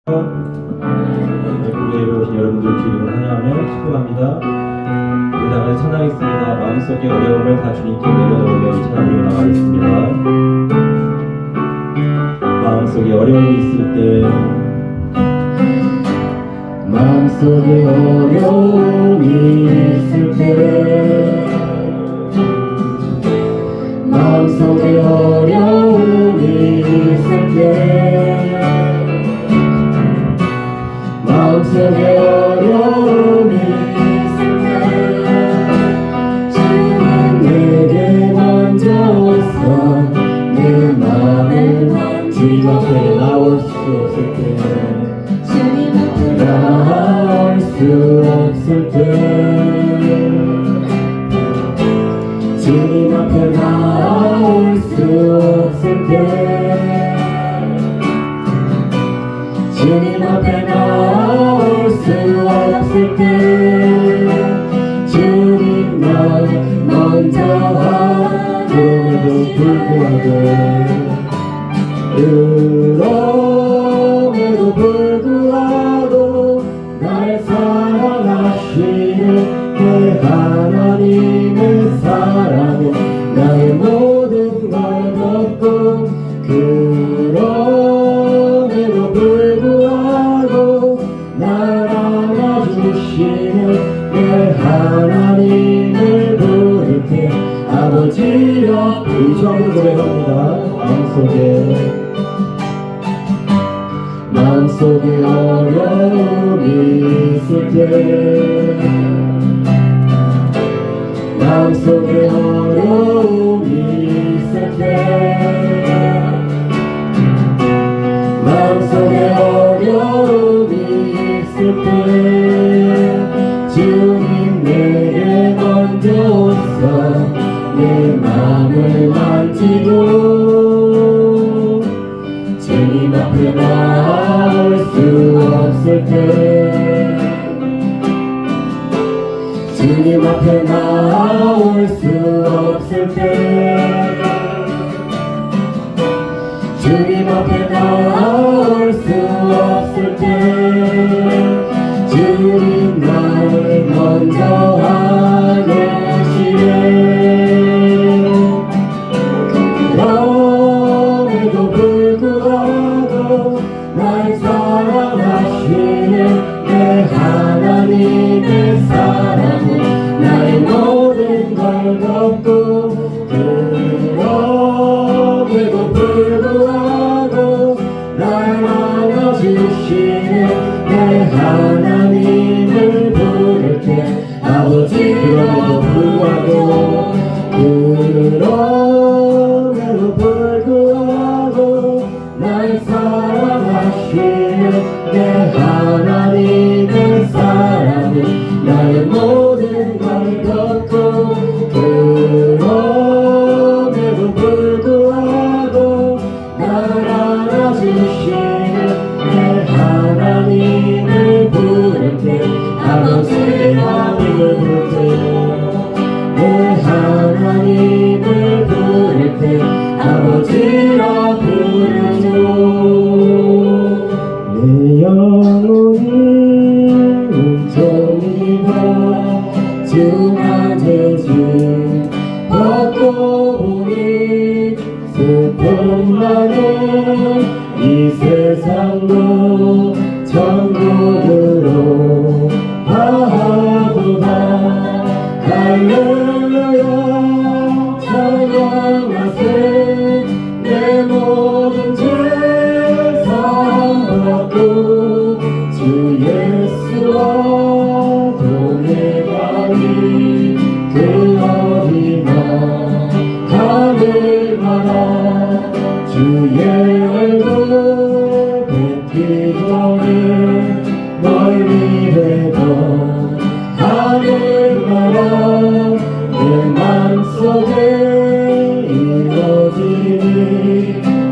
예쁘게 오신 여러분들 주님을 환영하며 축복합니다. 우리 다 같이 찬양하겠습니다. 마음속에 어려움을 다 주님께 내려놓으며 이 찬양 부르고 나가겠습니다. 마음속에 어려움이 있을 때, 마음속에 어려움이 있을 때, 마음속에 어려움이 있을 때, 마음속에 어려움이 있을 때, 주는 내게 먼저 오서 내 마음을 주님 앞에 나올 수 없을 때, 주님 앞에 나올 수 없을 때, 주님 앞에 나올 수 없을 때, 주님 앞에 나올 수 없을 때, 주님 날 먼저 하음에도 불구하고 날 사랑하시는 내 하나님의 사랑에 나의 모든 걸 덮고, 그럼에도 불구하고 날 안아주시는 내 하나님을 부를 때 아버지여. 우리 처음 고백합니다. 마음속에 어려움이 있을 때, 마음속에 어려움이 있을 때, 마음속에 어려움이 있을 때, 주님 내게 먼저 오서 내 마음을 만지고, 주님 앞에 나올 수 없을 때, 주님 앞에 나올 수 없을 때, 주님 앞에 나올 수 없을 때, 주님 날 먼저 하시네. 그럼에도 불구하고 날 사랑하시는 내 하나님의 사랑은 나의 모든 걸 덮고, 그럼에도 불구하고 날 안아주시는 내 하나님을 부를 때 아버지. 그럼에도 불구하고, 그럼에도 불구하고 날 사랑하시는 내 하나님의 사랑은 나의 모든 걸 덮고, 그럼에도 불구하고 날 안아주시는 내 하나님을 부를 때 아버지. 하나님을 부를 때, 내 하나님을 부를 때 아버지라 부르죠. 내 영혼이 온전히 다 주만 죄짐 받고 보니, 슬픔 많은 이 세상도 천국으로 가도다. 할렐루야 찬양하세. 내 모든 죄 사함받고 주 예수와 동행하니 그 어디나 하늘마다 주의 얼굴 뵙기 전에 멀리 해도 하늘마다 내 맘속에 이루어지니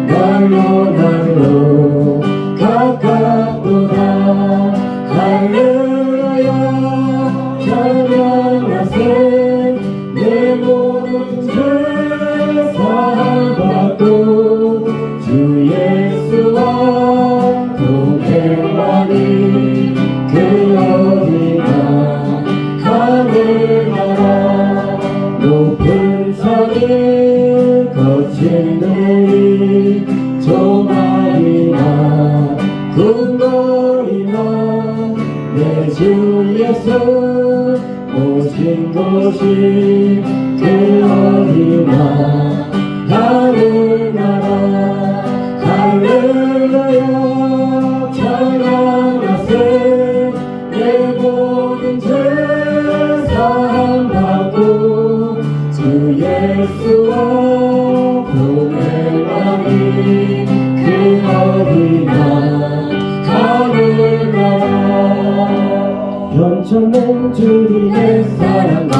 날로 날로 가깝도다. 할렐루야 찬양하세. 내 모든 죄 사함받고 주 예수와 동행 주 예수 오신 곳이 그 어디나 하늘나라 할렐루야 찬양하세 내 모든 죄 사함받고 주 예수와 동행하니 그 어디나 하늘나라 변천된 주님의 사랑과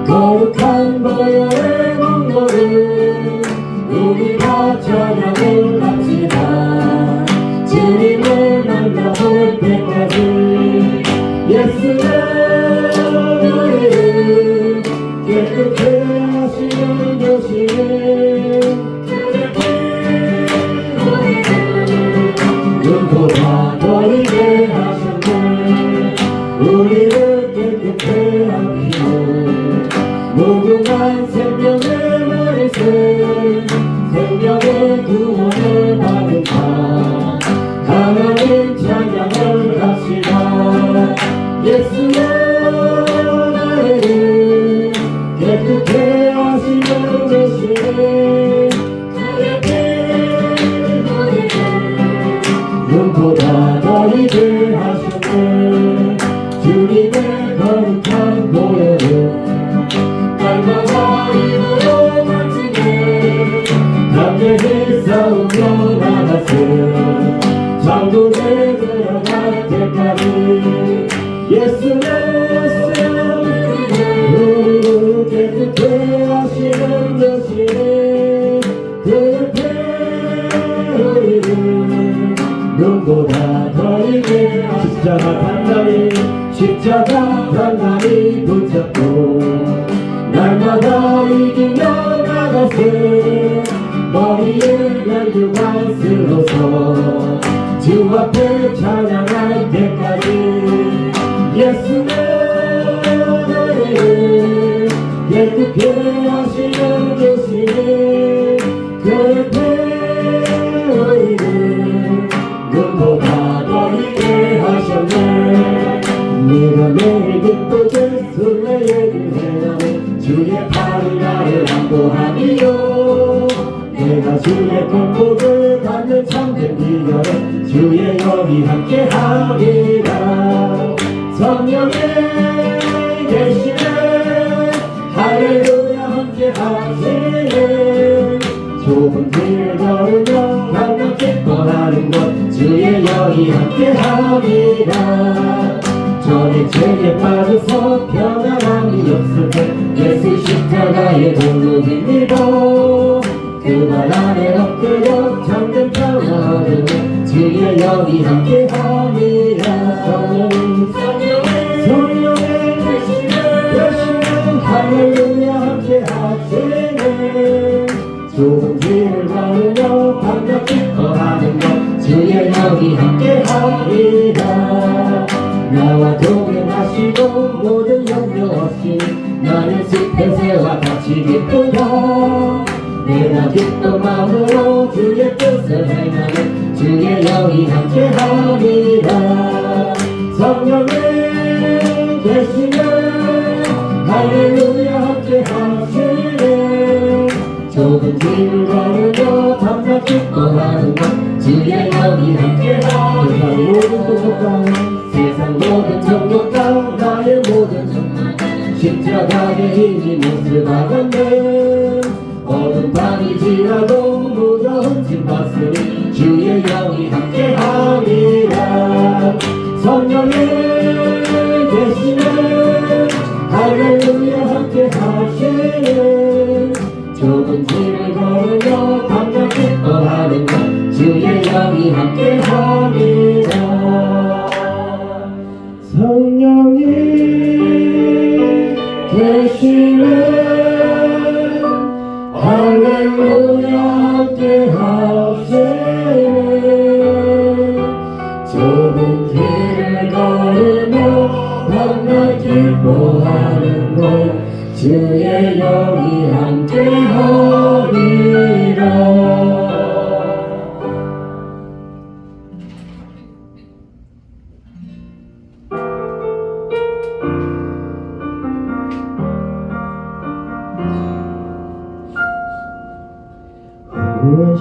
거룩한 보혈의 눈물을 우리가 찬양을 합시다 주님을 만나볼 때까지 예수의 우리를 깨끗게 하시는 교시는 눈보다 더 이게 하셨네 우리를 깨끗게 하시고 무궁한 생명의 머리새 생명의 구원을 받은 자 하나님 찬양을 합시다 예수의 나를 깨끗게 하시는 주시는 눈보다 더 이게 하셨네 주님의 거룩한 보혈을 날마다 입으로 만지네 담대히 싸우며 나가세 장군에 들어갈 때까지 예수의 우리를 깨끗게 하시는 주시네 그의 우리를 눈보다 더 이게 십자가 단단히 붙잡고 날마다 이기며 나가세 머리에 날개가 쓸어서 주 앞에 찬양할 때까지 예수의 나를 깨끗게 하시는 주시네 그의 우리를 눈보다 더 이게 하셨네 내가 매일 기쁘게 술래 얘기해요 주의 팔이 나를 안보하니요 내가 주의 공복을 받는 참된 비결은 주의 영이 함께하리라 성령의 계시네 할렐루야 함께하시네 좁은 길을 걸으며 강력 기뻐하는 것 주의 영이 함께하리라 전에 죄에 빠져서 평안함이 없을 때 예수 십자가의 돌로 힘입어 그 말 안에 엎드려 잠든 평안을 주의 영이 함께하리라 성령의 되시는 할렐루야 함께하시네 좁은 길을 걸으며 반갑 기뻐하는 것 주의 영이 함께하리라 나와 동행하시고 모든 염려 없이 나는 숲에새와 같이 기쁘다 내가 기쁜 마음으로 주의 뜻을 행하는 주의 영이 함께하리라 성령의 계시는 할렐루야 함께하시네 좁은 길을 걸으며 밤낮 기뻐하는 것 주의 영이 함께하리라 세상 모든 정욕과 나의 모든 정욕 십자가의 힘이 모습하건대 어두운 밤이 지나도 무거운 짐 봤으니 주의 영이 함께하리라 성령의 계시는 할렐루야 함께하시네 좁은 길을 걸으며 밤낮 기뻐하는 것 주의 영이 함께하리라 성령이 계시네 할렐루야 함께하시네 좁은 길을 걸으며 밤낮 기뻐하는 것 주의 영이 함께하리라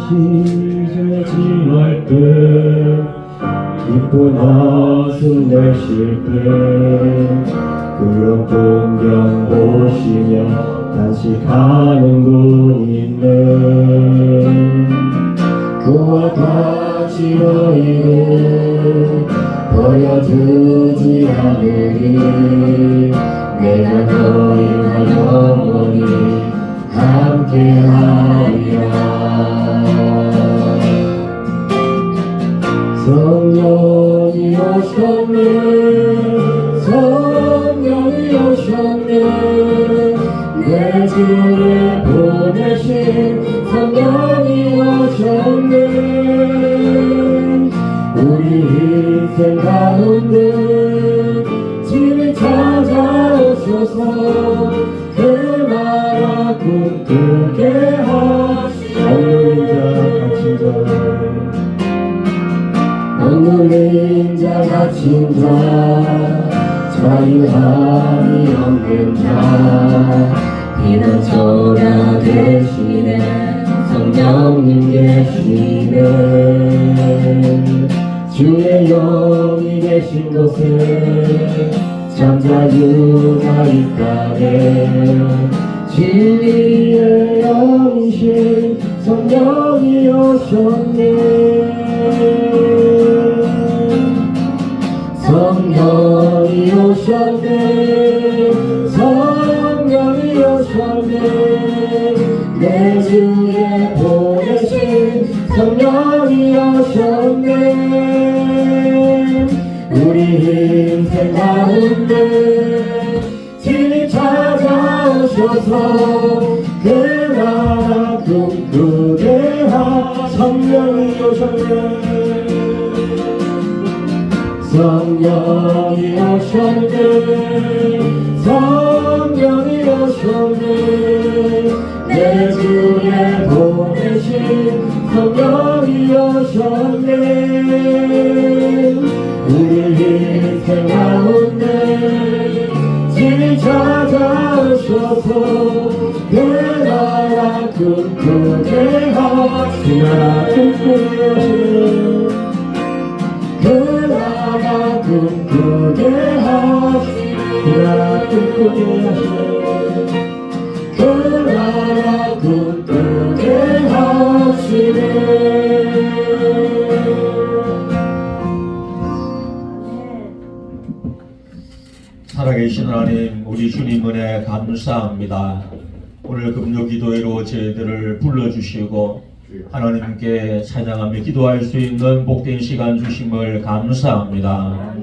시절에 지날 때 기쁜 한숨 내쉴 때 그런 풍경 보시며 단식하는 분이네. 그와 같이 너희를 버려두지 않으리. 내가 너희와 영원히 함께하리라. 성령이 오셨네, 성령이 오셨네, 내 주에 보내신 성령이 오셨네. 우리 인생 가운데 집을 찾아오셔서 그 나라 꿈꾸게 하시네. 억눌린 자 갇힌 자 자유함이 없는 자 피난처가 되시네. 성령님 계시네. 주의 영이 계신 곳에 참 자유가 있다네. 진리의 영이신 성령이 오셨네. 성령이 오셨네, 성령이 오셨네, 내 주에 보내신 성령이 오셨네. 우리 인생 가운데 진리 찾아오셔서 그 나라 꿈꾸게 하. 성령이 오셨네, 성령이 오셨네, 성령이 오셨네, 내 주에 보내신 성령이 오셨네. 우리 인생 가운데 진리 찾아오셔서 그 나라 꿈꾸게 하시네. 그 나라 꿈꾸게 하시네. 그 나라 꿈꾸게 하시네. 그 나라 꿈꾸게 하시네. 살아계신 하나님, 우리 주님 은혜 감사합니다. 오늘 금요 기도회로 저희들을 불러주시고 하나님께 찬양하며 기도할 수 있는 복된 시간 주심을 감사합니다.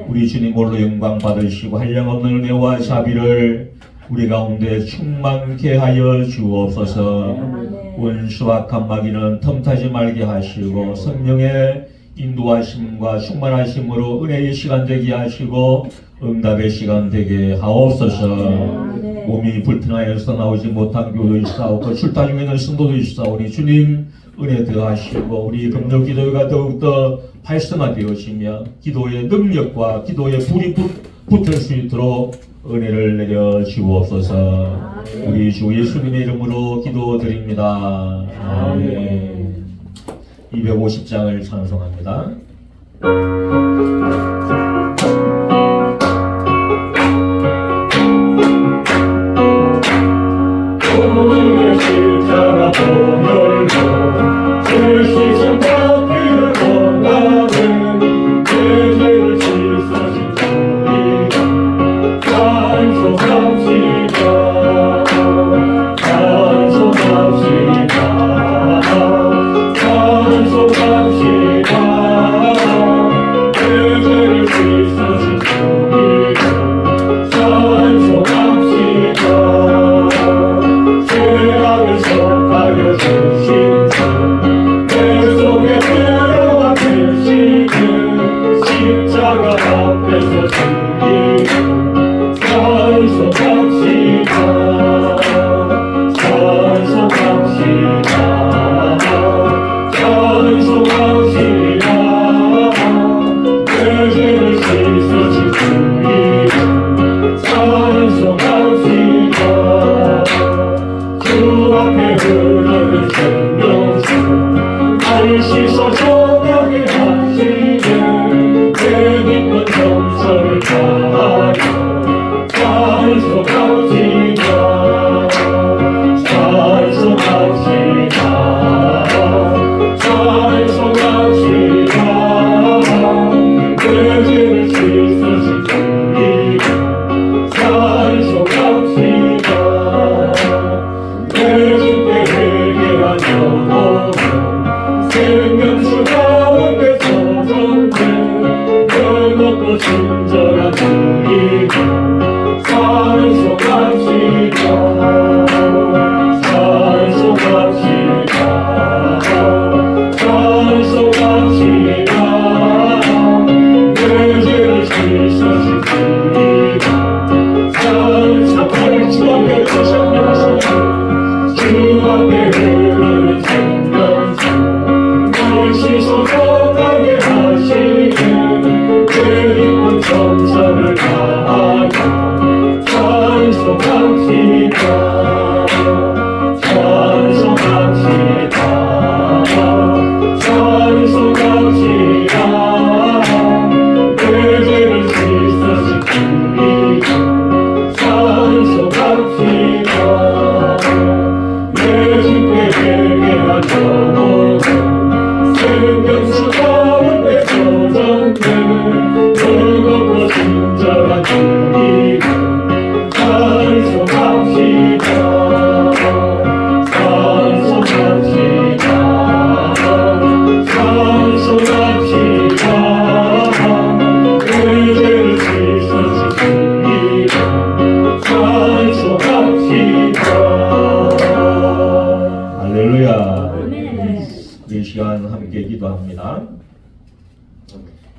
우리 주님 홀로 영광 받으시고 한량없는 은혜와 자비를 우리 가운데 충만케 하여 주옵소서. 원수와 악한 마귀는 틈타지 말게 하시고 성령의 인도하심과 충만하심으로 은혜의 시간 되게 하시고 응답의 시간 되게 하옵소서. 몸이 불편하여서 나오지 못한 교도 있사오고 출타 중에는 성도도 있사오니 주님 은혜 더하시고 우리 금요 기도가 더욱더 활성화되어지며 기도의 능력과 기도의 불이 붙을 수 있도록 은혜를 내려 주옵소서. 우리 주 예수님의 이름으로 기도드립니다. 아멘. 250장을 찬송합니다. 오늘의 십자가 보혈로 주 시신 받기를 원하는 내 죄를 씻어준 주님 찬송합시다. 찬송합시다. 찬송합시다. 내 죄를 씻어준 주님 찬송합시다. 죄악을 속하여 주신 주 내 속에 들어와 계시는 십자가 앞에서 주님 찬송합시다. 찬송합시다. 찬송합시다. 내 죄를 씻어준 주님 찬송합시다. 주 앞에 흐르는 생명수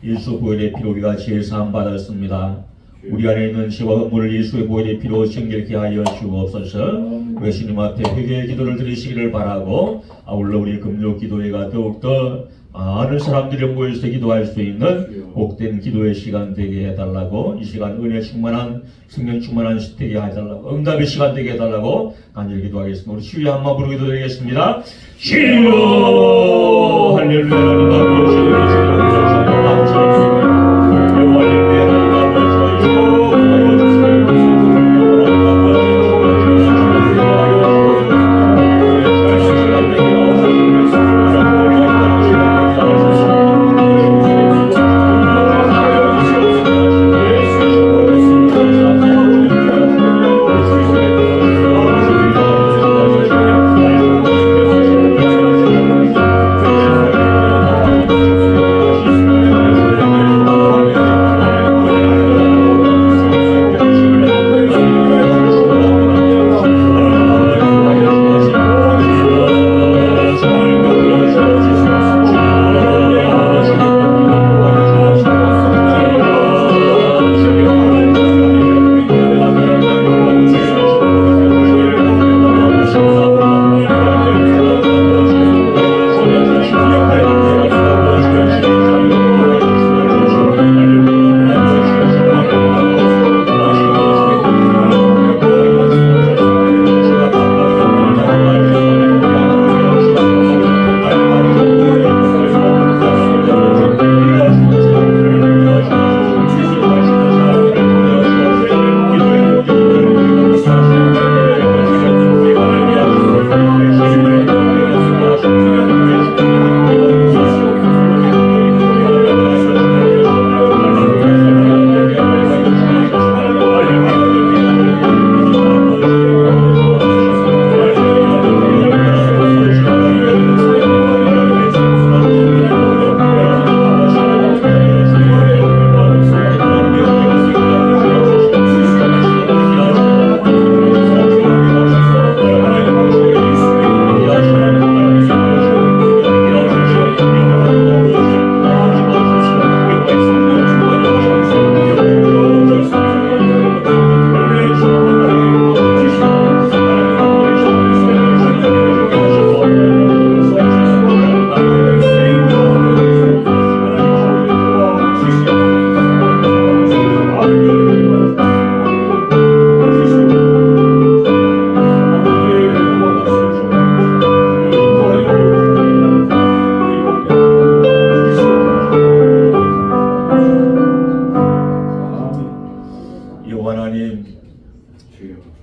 예수 보혈의 피로 우리가 제사함 받았습니다. 우리 안에 있는 죄와 흠물을 예수의 보혈의 피로 정결케 하여 주옵소서. 예수님 앞에 회개의 기도를 드리시기를 바라고, 아울러 우리 금요 기도회가 더욱더 많은 사람들이 모여서 기도할 수 있는 복된 기도의 시간 되게 해달라고, 이 시간 은혜 충만한 성령 충만한 되게 해달라고, 응답의 시간 되게 해달라고 간절히 기도하겠습니다. 우리 주여 한번 부르고 기도드리겠습니다. 주여 할렐루야.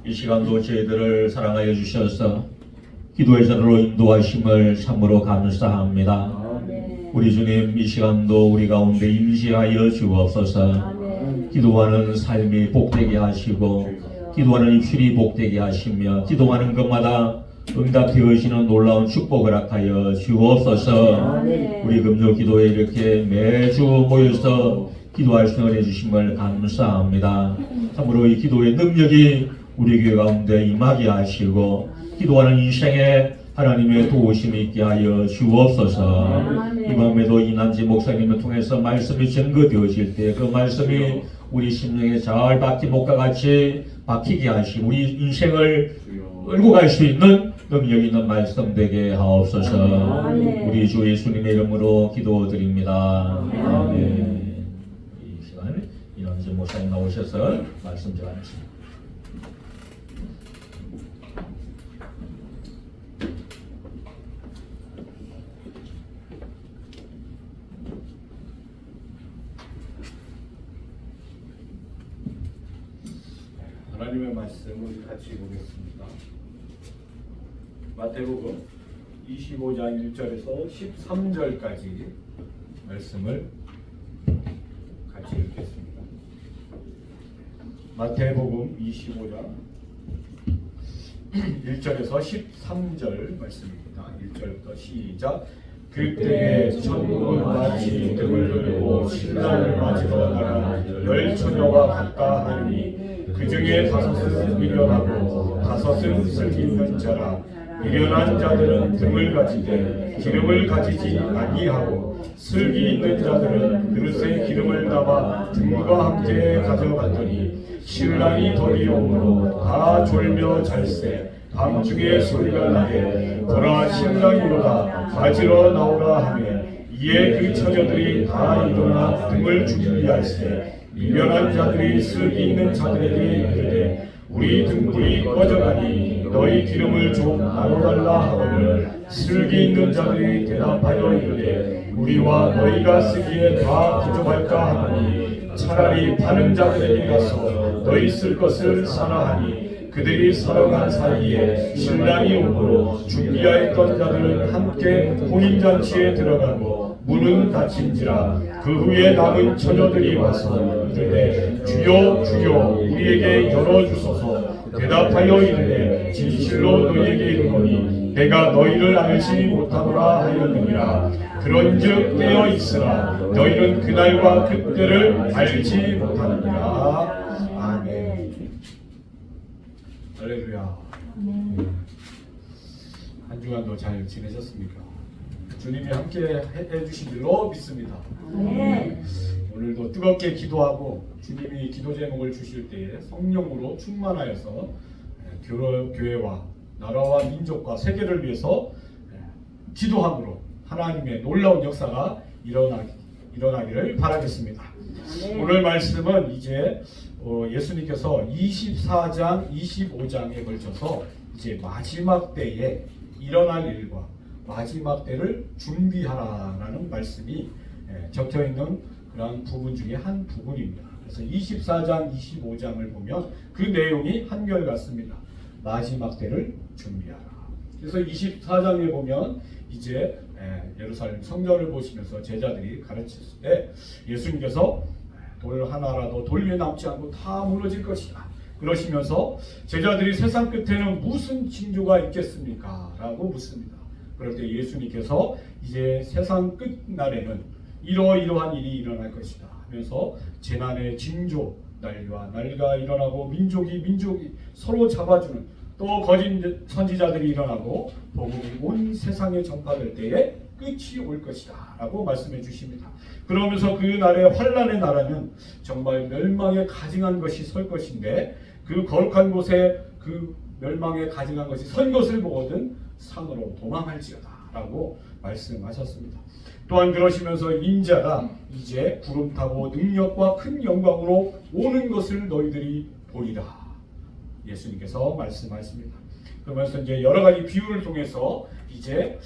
이 시간도 저희들을 사랑하여 주셔서 기도의 자리로 인도하심을 참으로 감사합니다. 우리 주님, 이 시간도 우리 가운데 임재하여 주옵소서. 기도하는 삶이 복되게 하시고 기도하는 입술이 복되게 하시며 기도하는 것마다 응답되어지는 놀라운 축복을 허락하여 주옵소서. 우리 금요 기도에 이렇게 매주 모여서 기도할 수 있는 은혜 주심을 감사합니다. 참으로 이 기도의 능력이 우리 교회 가운데 임하게 하시고 기도하는 인생에 하나님의 도우심이 있게 하여 주옵소서. 이 밤에도 이남지 목사님을 통해서 말씀이 증거되어질 때 그 말씀이 우리 심령에 잘 박힌 목과 같이 박히게 하시고 우리 인생을 끌고 갈 수 있는 능력 있는 말씀 되게 하옵소서. 우리 주 예수님의 이름으로 기도드립니다. 아멘. 이 시간 이남지 목사님 나오셔서 말씀 전하겠습니다. 하나님의 말씀을 같이 보겠습니다. 마태복음 25장 1절에서 13절까지 말씀을 같이 읽겠습니다. 마태복음 25장 1절에서 13절 말씀입니다. 1절부터 시작. 그때에 천국은 마치 등을 들고 신랑을 맞으러 나가는 열 처녀와 같다 하니 그 중에 5은 미련하고 5은 슬기 있는 자라. 미련한 자들은 등을 가지되 기름을 가지지 아니하고 슬기 있는 자들은 그릇에 기름을 담아 등과 함께 가져갔더니 신랑이 덜이 오므로 다 졸며 잘세 밤중에 소리가 나되 보라 신랑이로다 가지러 나오라 하며 이에 그 처녀들이 다 일어나 등을 준비할세 미련한 자들이 슬기 있는 자들에게 이르되 우리 등불이 꺼져가니 너희 기름을 좀 나눠달라 하거늘 슬기 있는 자들이 대답하여 이르되 우리와 너희가 쓰기에 다 부족할까 하노니 차라리 바른 자들에게 가서 너희 쓸 것을 사라 하니 그들이 살아간 사이에 신랑이 오므로 준비하였던 자들은 함께 혼인잔치에 들어가고 문은 닫힌지라 그 후에 남은 처녀들이 와서 이르되 주여 주여 우리에게 열어주소서 대답하여 이르되 진실로 너희에게 이르노니 내가 너희를 알지 못하노라 하였느니라 그런즉 깨어 있으라 너희는 그날과 그때를 알지 못하느니라. 아멘. 할렐루야. 한 주간도 잘 지내셨습니까? 주님이 함께 해주신 줄로 믿습니다. 오늘도 뜨겁게 기도하고 주님이 기도 제목을 주실 때에 성령으로 충만하여서 교회와 나라와 민족과 세계를 위해서 기도함으로 하나님의 놀라운 역사가 일어나기를 바라겠습니다. 오늘 말씀은 이제 예수님께서 24장, 25장에 걸쳐서 이제 마지막 때에 일어날 일과 마지막 때를 준비하라라는 말씀이 적혀 있는 그런 부분 중에 한 부분입니다. 그래서 24장, 25장을 보면 그 내용이 한결같습니다. 마지막 때를 준비하라. 그래서 24장에 보면 이제 예루살렘 성전을 보시면서 제자들이 가르쳤을 때 예수님께서 돌 하나라도 돌 위에 남지 않고 다 무너질 것이다. 그러시면서 제자들이 세상 끝에는 무슨 징조가 있겠습니까? 라고 묻습니다. 그럴 때 예수님께서 이제 세상 끝날에는 이러이러한 일이 일어날 것이다 하면서 재난의 징조 날과 날가 일어나고 민족이 서로 잡아주는 또 거짓 선지자들이 일어나고 복음이 온 세상에 전파될 때에 끝이 올 것이다 라고 말씀해 주십니다. 그러면서 그 날의 환란의 나라는 정말 멸망에 가증한 것이 설 것인데 그 거룩한 곳에 그 멸망에 가증한 것이 선 것을 보거든 산으로 도망할지어다 라고 말씀하셨습니다. 또한 그러시면서 인자가 이제 구름 타고 능력과 큰 영광으로 오는 것을 너희들이 보리라 예수님께서 말씀하십니다. 그러면서 이제 여러 가지 비유를 통해서 이제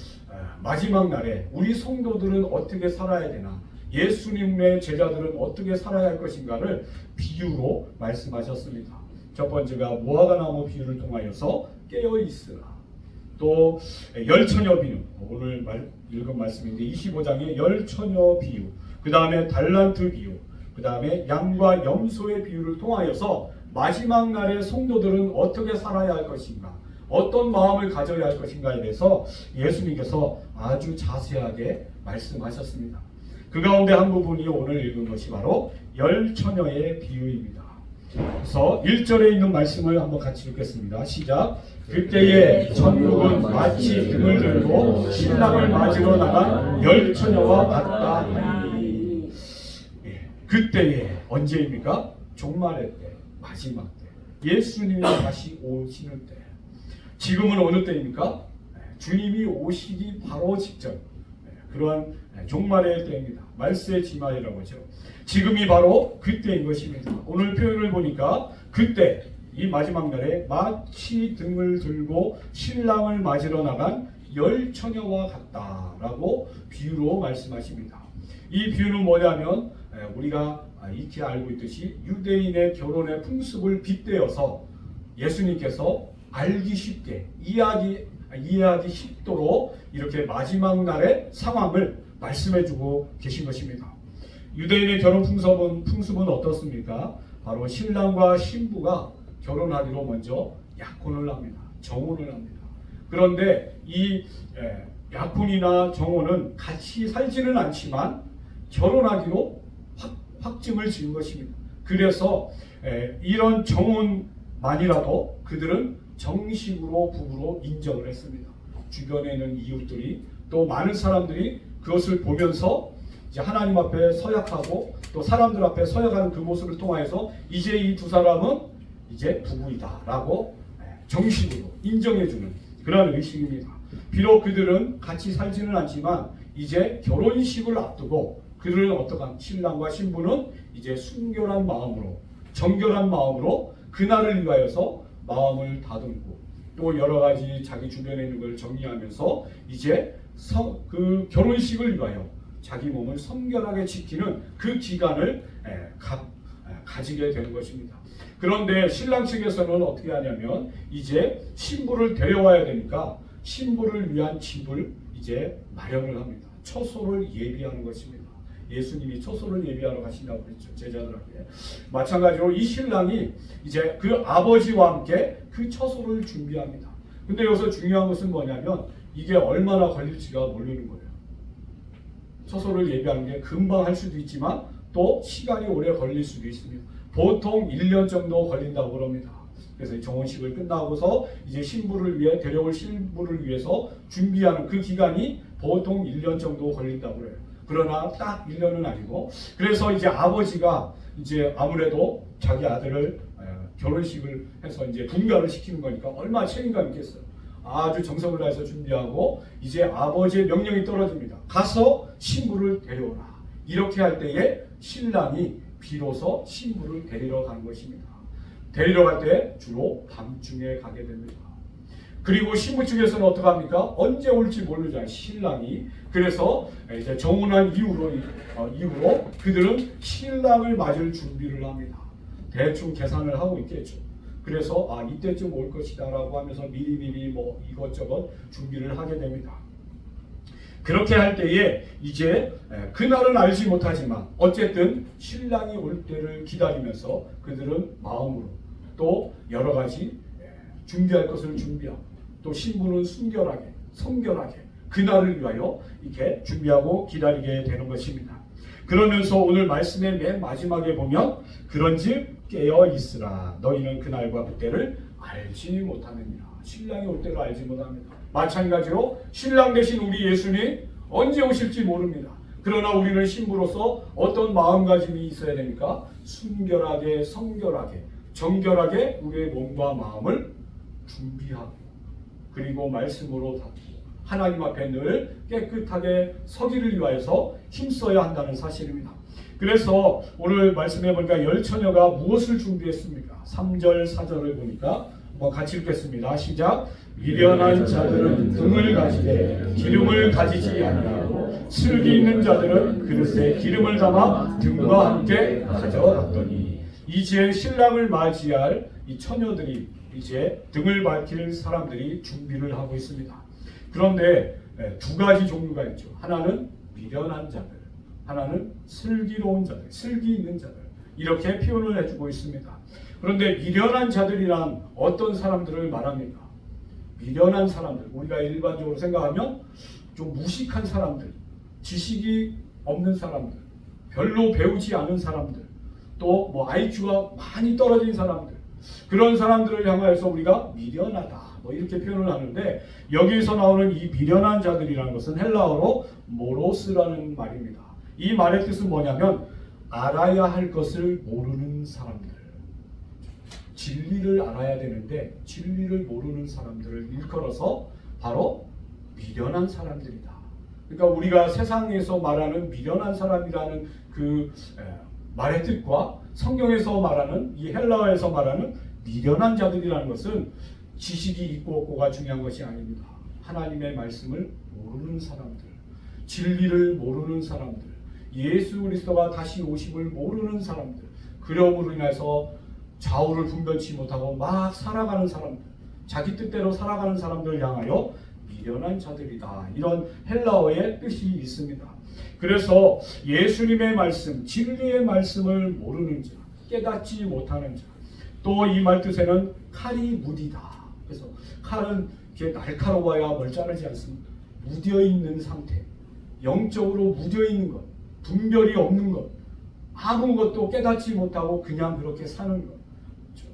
마지막 날에 우리 성도들은 어떻게 살아야 되나, 예수님의 제자들은 어떻게 살아야 할 것인가를 비유로 말씀하셨습니다. 첫 번째가 무화과나무 비유를 통하여서 깨어 있으라. 또 열처녀 비유, 오늘 읽은 말씀인데 25장의 열처녀 비유, 그 다음에 달란트 비유, 그 다음에 양과 염소의 비유를 통하여서 마지막 날에 성도들은 어떻게 살아야 할 것인가, 어떤 마음을 가져야 할 것인가에 대해서 예수님께서 아주 자세하게 말씀하셨습니다. 그 가운데 한 부분이 오늘 읽은 것이 바로 열처녀의 비유입니다. 그래서 1절에 있는 말씀을 한번 같이 읽겠습니다. 시작. 그때에 천국은 마치 등을 들고 신랑을 맞으러 나간 열처녀와 같다 하니. 그때에 언제입니까? 종말의 때, 마지막 때, 예수님이 다시 오시는 때. 지금은 어느 때입니까? 주님이 오시기 바로 직전, 그러한 종말의 때입니다. 말세의 지말이라고 하죠. 지금이 바로 그때인 것입니다. 오늘 표현을 보니까 그때, 이 마지막 날에 마치 등을 들고 신랑을 맞으러 나간 열처녀와 같다라고 비유로 말씀하십니다. 이 비유는 뭐냐면 우리가 익히 알고 있듯이 유대인의 결혼의 풍습을 빗대어서 예수님께서 알기 쉽게 이해하기 쉽도록 이렇게 마지막 날의 상황을 말씀해주고 계신 것입니다. 유대인의 결혼 풍습은 어떻습니까? 바로 신랑과 신부가 결혼하기로 먼저 약혼을 합니다. 정혼을 합니다. 그런데 이 약혼이나 정혼은 같이 살지는 않지만 결혼하기로 확증을 지은 것입니다. 그래서 이런 정혼만이라도 그들은 정식으로 부부로 인정을 했습니다. 주변에 있는 이웃들이 또 많은 사람들이 그것을 보면서 이제 하나님 앞에 서약하고 또 사람들 앞에 서약하는 그 모습을 통하여서 이제 이 두 사람은 이제 부부이다라고 정식으로 인정해주는 그런 의식입니다. 비록 그들은 같이 살지는 않지만 이제 결혼식을 앞두고 그들은 어떠한 신랑과 신부는 이제 순결한 마음으로 정결한 마음으로 그날을 위하여서 마음을 다듬고 또 여러 가지 자기 주변에 있는 걸 정리하면서 이제 그 결혼식을 위하여 자기 몸을 성결하게 지키는 그 기간을 가지게 되는 것입니다. 그런데 신랑 측에서는 어떻게 하냐면 이제 신부를 데려와야 되니까 신부를 위한 집을 이제 마련을 합니다. 처소를 예비하는 것입니다. 예수님이 처소를 예비하러 가신다고 그랬죠. 제자들에게. 마찬가지로 이 신랑이 이제 그 아버지와 함께 그 처소를 준비합니다. 근데 여기서 중요한 것은 뭐냐면 이게 얼마나 걸릴지가 모르는 거예요. 처소를 예비하는 게 금방 할 수도 있지만 또 시간이 오래 걸릴 수도 있습니다. 보통 1년 정도 걸린다고 그럽니다. 그래서 정혼식을 끝나고서 이제 신부를 위해 데려올 신부를 위해서 준비하는 그 기간이 보통 1년 정도 걸린다고 그래요. 그러나 딱 1년은 아니고 그래서 이제 아버지가 이제 아무래도 자기 아들을 결혼식을 해서 이제 분가를 시키는 거니까 얼마나 책임감 있겠어요. 아주 정성을 다해서 준비하고 이제 아버지의 명령이 떨어집니다. 가서 신부를 데려오라. 이렇게 할 때에 신랑이 비로소 신부를 데리러 가는 것입니다. 데리러 갈 때 주로 밤중에 가게 됩니다. 그리고 신부 측에서는 어떻게 합니까? 언제 올지 모르잖아요. 신랑이. 그래서 이제 정혼한 이후로 그들은 신랑을 맞을 준비를 합니다. 대충 계산을 하고 있겠죠. 그래서 이때쯤 올 것이다 라고 하면서 미리미리 뭐 이것저것 준비를 하게 됩니다. 그렇게 할 때에 이제 그날은 알지 못하지만 어쨌든 신랑이 올 때를 기다리면서 그들은 마음으로 또 여러 가지 준비할 것을 준비하고 또 신부는 순결하게 성결하게 그날을 위하여 이렇게 준비하고 기다리게 되는 것입니다. 그러면서 오늘 말씀의 맨 마지막에 보면 그런즉 깨어 있으라 너희는 그날과 그때를 알지 못하느니라. 신랑이 올 때를 알지 못합니다. 마찬가지로 신랑 되신 우리 예수님 언제 오실지 모릅니다. 그러나 우리는 신부로서 어떤 마음가짐이 있어야 됩니까? 순결하게 성결하게 정결하게 우리의 몸과 마음을 준비하고 그리고 말씀으로 다투고 하나님 앞에 늘 깨끗하게 서기를 위하여서 힘써야 한다는 사실입니다. 그래서 오늘 말씀해 보니까 열 처녀가 무엇을 준비했습니까? 3절 4절을 보니까 한번 같이 읽겠습니다. 시작. 미련한 자들은 등을 가지되 기름을 가지지 아니하고 슬기 있는 자들은 그릇에 기름을 담아 등과 함께 가져갔더니 이제 신랑을 맞이할 이 처녀들이 이제 등을 밝힐 사람들이 준비를 하고 있습니다. 그런데 두 가지 종류가 있죠. 하나는 미련한 자들, 하나는 슬기로운 자들, 슬기 있는 자들 이렇게 표현을 해주고 있습니다. 그런데 미련한 자들이란 어떤 사람들을 말합니까? 미련한 사람들, 우리가 일반적으로 생각하면 좀 무식한 사람들, 지식이 없는 사람들, 별로 배우지 않은 사람들, 또 뭐 IQ가 많이 떨어진 사람들, 그런 사람들을 향하여서 우리가 미련하다 뭐 이렇게 표현을 하는데 여기서 나오는 이 미련한 자들이라는 것은 헬라어로 모로스라는 말입니다. 이 말의 뜻은 뭐냐면 알아야 할 것을 모르는 사람들, 진리를 알아야 되는데 진리를 모르는 사람들을 일컬어서 바로 미련한 사람들이다. 그러니까 우리가 세상에서 말하는 미련한 사람이라는 그 말의 뜻과 성경에서 말하는 이 헬라어에서 말하는 미련한 자들이라는 것은 지식이 있고 없고가 중요한 것이 아닙니다. 하나님의 말씀을 모르는 사람들, 진리를 모르는 사람들, 예수 그리스도가 다시 오심을 모르는 사람들, 그러므로 인해서 좌우를 분별치 못하고 막 살아가는 사람들, 자기 뜻대로 살아가는 사람들을 향하여 미련한 자들이다. 이런 헬라어의 뜻이 있습니다. 그래서 예수님의 말씀, 진리의 말씀을 모르는 자, 깨닫지 못하는 자, 또 이 말뜻에는 칼이 무디다. 그래서 칼은 이렇게 날카로워야 뭘 자르지 않습니다. 무뎌 있는 상태, 영적으로 무뎌 있는 것, 분별이 없는 것, 아무것도 깨닫지 못하고 그냥 그렇게 사는 것.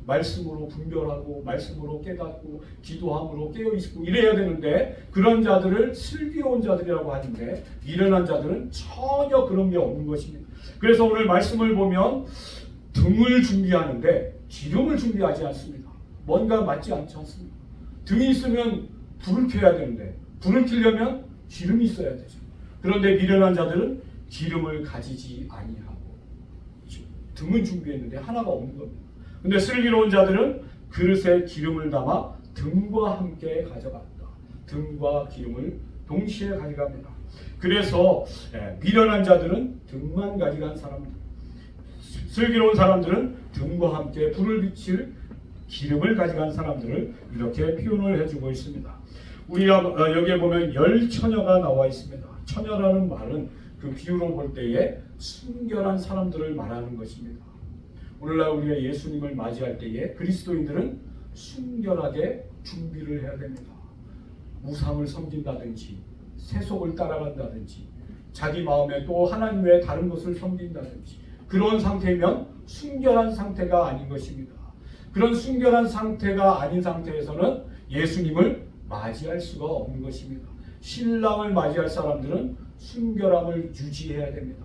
말씀으로 분별하고 말씀으로 깨닫고 기도함으로 깨어있고 이래야 되는데 그런 자들을 슬기로운 자들이라고 하는데 미련한 자들은 전혀 그런 게 없는 것입니다. 그래서 오늘 말씀을 보면 등을 준비하는데 기름을 준비하지 않습니다. 뭔가 맞지 않지 않습니다. 등이 있으면 불을 켜야 되는데 불을 켜려면 기름이 있어야 되죠. 그런데 미련한 자들은 기름을 가지지 아니하고 등은 준비했는데 하나가 없는 겁니다. 근데 슬기로운 자들은 그릇에 기름을 담아 등과 함께 가져갔다. 등과 기름을 동시에 가져갑니다. 그래서 미련한 자들은 등만 가져간 사람들, 슬기로운 사람들은 등과 함께 불을 비칠 기름을 가져간 사람들을 이렇게 표현을 해주고 있습니다. 우리가 여기에 보면 열처녀가 나와 있습니다. 처녀라는 말은 그 비유로 볼 때에 순결한 사람들을 말하는 것입니다. 오늘날 우리가 예수님을 맞이할 때에 그리스도인들은 순결하게 준비를 해야 됩니다. 우상을 섬긴다든지 세속을 따라간다든지 자기 마음에 또 하나님 외에 다른 것을 섬긴다든지 그런 상태면 순결한 상태가 아닌 것입니다. 그런 순결한 상태가 아닌 상태에서는 예수님을 맞이할 수가 없는 것입니다. 신랑을 맞이할 사람들은 순결함을 유지해야 됩니다.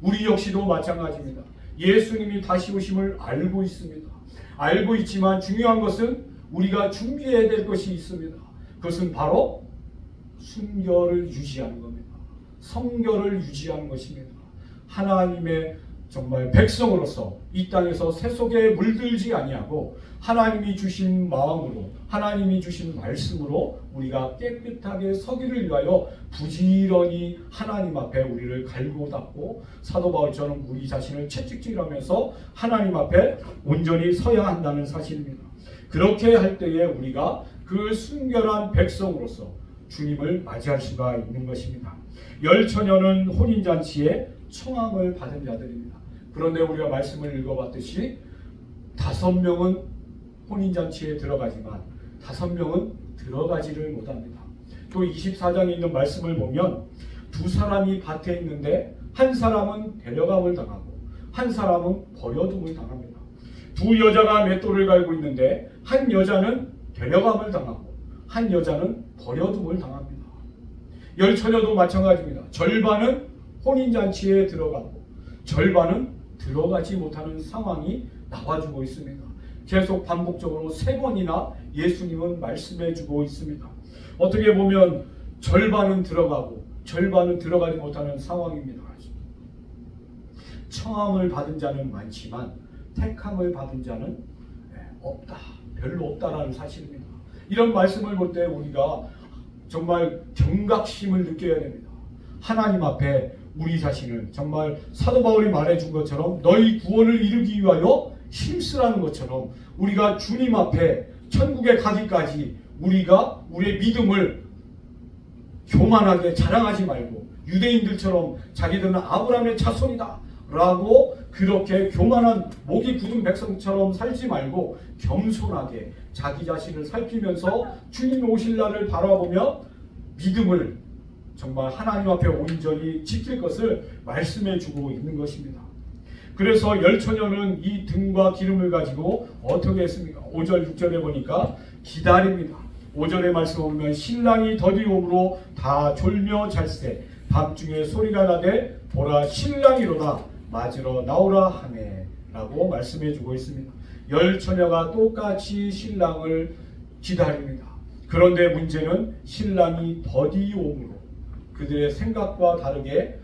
우리 역시도 마찬가지입니다. 예수님이 다시 오심을 알고 있습니다. 알고 있지만 중요한 것은 우리가 준비해야 될 것이 있습니다. 그것은 바로 순결을 유지하는 겁니다. 성결을 유지하는 것입니다. 하나님의 정말 백성으로서 이 땅에서 세속에 물들지 아니하고 하나님이 주신 마음으로 하나님이 주신 말씀으로 우리가 깨끗하게 서기를 위하여 부지런히 하나님 앞에 우리를 갈고 닦고 사도 바울처럼 우리 자신을 채찍질하면서 하나님 앞에 온전히 서야 한다는 사실입니다. 그렇게 할 때에 우리가 그 순결한 백성으로서 주님을 맞이할 수가 있는 것입니다. 열처녀는 혼인잔치에 청함을 받은 자들입니다. 그런데 우리가 말씀을 읽어봤듯이 5명은 혼인잔치에 들어가지만 5명은 들어가지를 못합니다. 또 24장에 있는 말씀을 보면 2사람이 밭에 있는데 한 사람은 데려감을 당하고 한 사람은 버려둠을 당합니다. 2 여자가 맷돌을 갈고 있는데 한 여자는 데려감을 당하고 한 여자는 버려둠을 당합니다. 열처녀도 마찬가지입니다. 절반은 혼인잔치에 들어가고 절반은 들어가지 못하는 상황이 나와주고 있습니다. 계속 반복적으로 3번이나 예수님은 말씀해주고 있습니다. 어떻게 보면 절반은 들어가고 절반은 들어가지 못하는 상황입니다. 청함을 받은 자는 많지만 택함을 받은 자는 없다, 별로 없다라는 사실입니다. 이런 말씀을 볼 때 우리가 정말 경각심을 느껴야 됩니다. 하나님 앞에 우리 자신을 정말 사도 바울이 말해준 것처럼 너희 구원을 이루기 위하여 힘쓰라는 것처럼 우리가 주님 앞에 천국에 가기까지 우리가 우리의 믿음을 교만하게 자랑하지 말고 유대인들처럼 자기들은 아브라함의 자손이다 라고 그렇게 교만한 목이 굳은 백성처럼 살지 말고 겸손하게 자기 자신을 살피면서 주님 오실 날을 바라보며 믿음을 정말 하나님 앞에 온전히 지킬 것을 말씀해 주고 있는 것입니다. 그래서 열처녀는 이 등과 기름을 가지고 어떻게 했습니까? 5절 6절에 보니까 기다립니다. 5절의 말씀 보면 신랑이 더디 오므로 다 졸며 잘세 밤중에 소리가 나되 보라 신랑이로다 맞으러 나오라 하네 라고 말씀해 주고 있습니다. 열처녀가 똑같이 신랑을 기다립니다. 그런데 문제는 신랑이 더디 오므로 그들의 생각과 다르게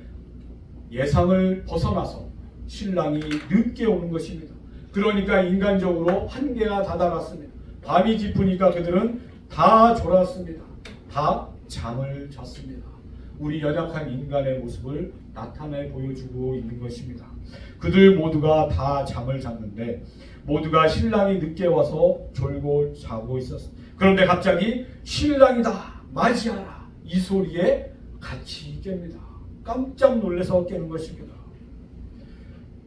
예상을 벗어나서 신랑이 늦게 오는 것입니다. 그러니까 인간적으로 한계가 다다랐습니다. 밤이 깊으니까 그들은 다 졸았습니다. 다 잠을 잤습니다. 우리 연약한 인간의 모습을 나타내 보여주고 있는 것입니다. 그들 모두가 다 잠을 잤는데 모두가 신랑이 늦게 와서 졸고 자고 있었습니다. 그런데 갑자기 신랑이다 맞이하라 이 소리에 같이 깹니다. 깜짝 놀라서 깨는 것입니다.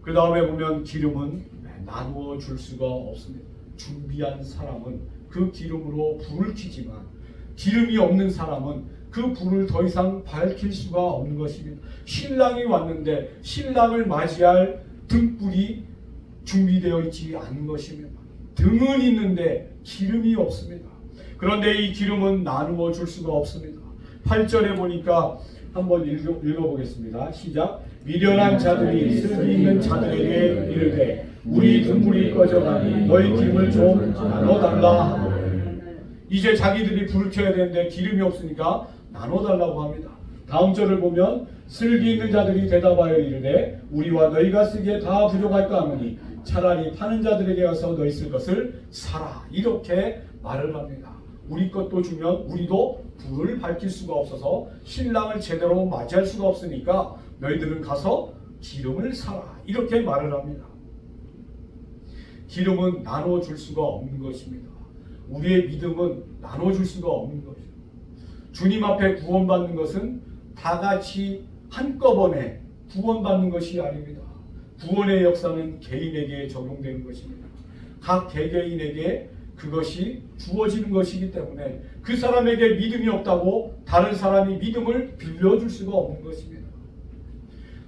그 다음에 보면 기름은 나누어 줄 수가 없습니다. 준비한 사람은 그 기름으로 불을 켜지만 기름이 없는 사람은 그 불을 더 이상 밝힐 수가 없는 것입니다. 신랑이 왔는데 신랑을 맞이할 등불이 준비되어 있지 않은 것입니다. 등은 있는데 기름이 없습니다. 그런데 이 기름은 나누어 줄 수가 없습니다. 8절에 보니까 한번 읽어보겠습니다. 시작. 미련한 자들이 슬기 있는 자들에게 이르되 우리 등불이 꺼져가니 너희 기름을 좀 나눠달라 하노라. 이제 자기들이 불을 켜야 되는데 기름이 없으니까 나눠달라고 합니다. 다음 절을 보면 슬기 있는 자들이 대답하여 이르되 우리와 너희가 쓰기에 다 부족할까 하노니 차라리 파는 자들에게 가서 너희 쓸 것을 사라. 이렇게 말을 합니다. 우리 것도 주면 우리도 불을 밝힐 수가 없어서 신랑을 제대로 맞이할 수가 없으니까 너희들은 가서 기름을 사라. 이렇게 말을 합니다. 기름은 나눠줄 수가 없는 것입니다. 우리의 믿음은 나눠줄 수가 없는 것입니다. 주님 앞에 구원받는 것은 다 같이 한꺼번에 구원받는 것이 아닙니다. 구원의 역사는 개인에게 적용되는 것입니다. 각 개개인에게 그것이 주어지는 것이기 때문에 그 사람에게 믿음이 없다고 다른 사람이 믿음을 빌려줄 수가 없는 것입니다.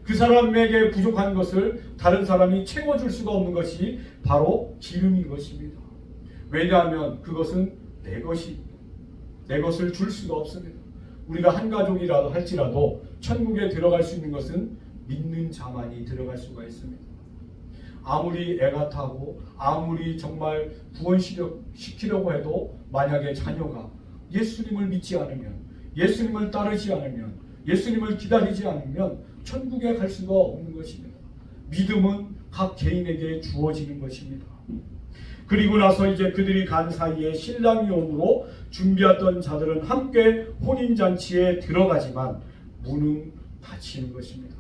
그 사람에게 부족한 것을 다른 사람이 채워줄 수가 없는 것이 바로 기름인 것입니다. 왜냐하면 그것은 내 것을 줄 수가 없습니다. 우리가 한 가족이라도 할지라도 천국에 들어갈 수 있는 것은 믿는 자만이 들어갈 수가 있습니다. 아무리 애가 타고 아무리 정말 구원시키려고 해도 만약에 자녀가 예수님을 믿지 않으면, 예수님을 따르지 않으면, 예수님을 기다리지 않으면 천국에 갈 수가 없는 것입니다. 믿음은 각 개인에게 주어지는 것입니다. 그리고 나서 이제 그들이 간 사이에 신랑이 오므로 준비했던 자들은 함께 혼인잔치에 들어가지만 문은 닫히는 것입니다.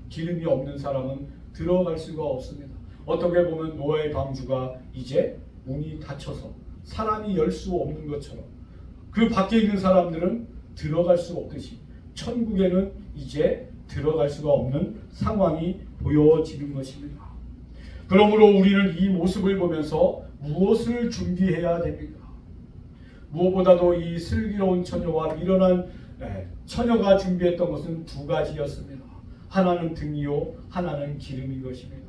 기름이 없는 사람은 들어갈 수가 없습니다. 어떻게 보면 노아의 방주가 이제 문이 닫혀서 사람이 열 수 없는 것처럼 그 밖에 있는 사람들은 들어갈 수 없듯이 천국에는 이제 들어갈 수가 없는 상황이 보여지는 것입니다. 그러므로 우리는 이 모습을 보면서 무엇을 준비해야 됩니까? 무엇보다도 이 슬기로운 처녀와 미련한 처녀가 준비했던 것은 두 가지였습니다. 하나는 등이요, 하나는 기름인 것입니다.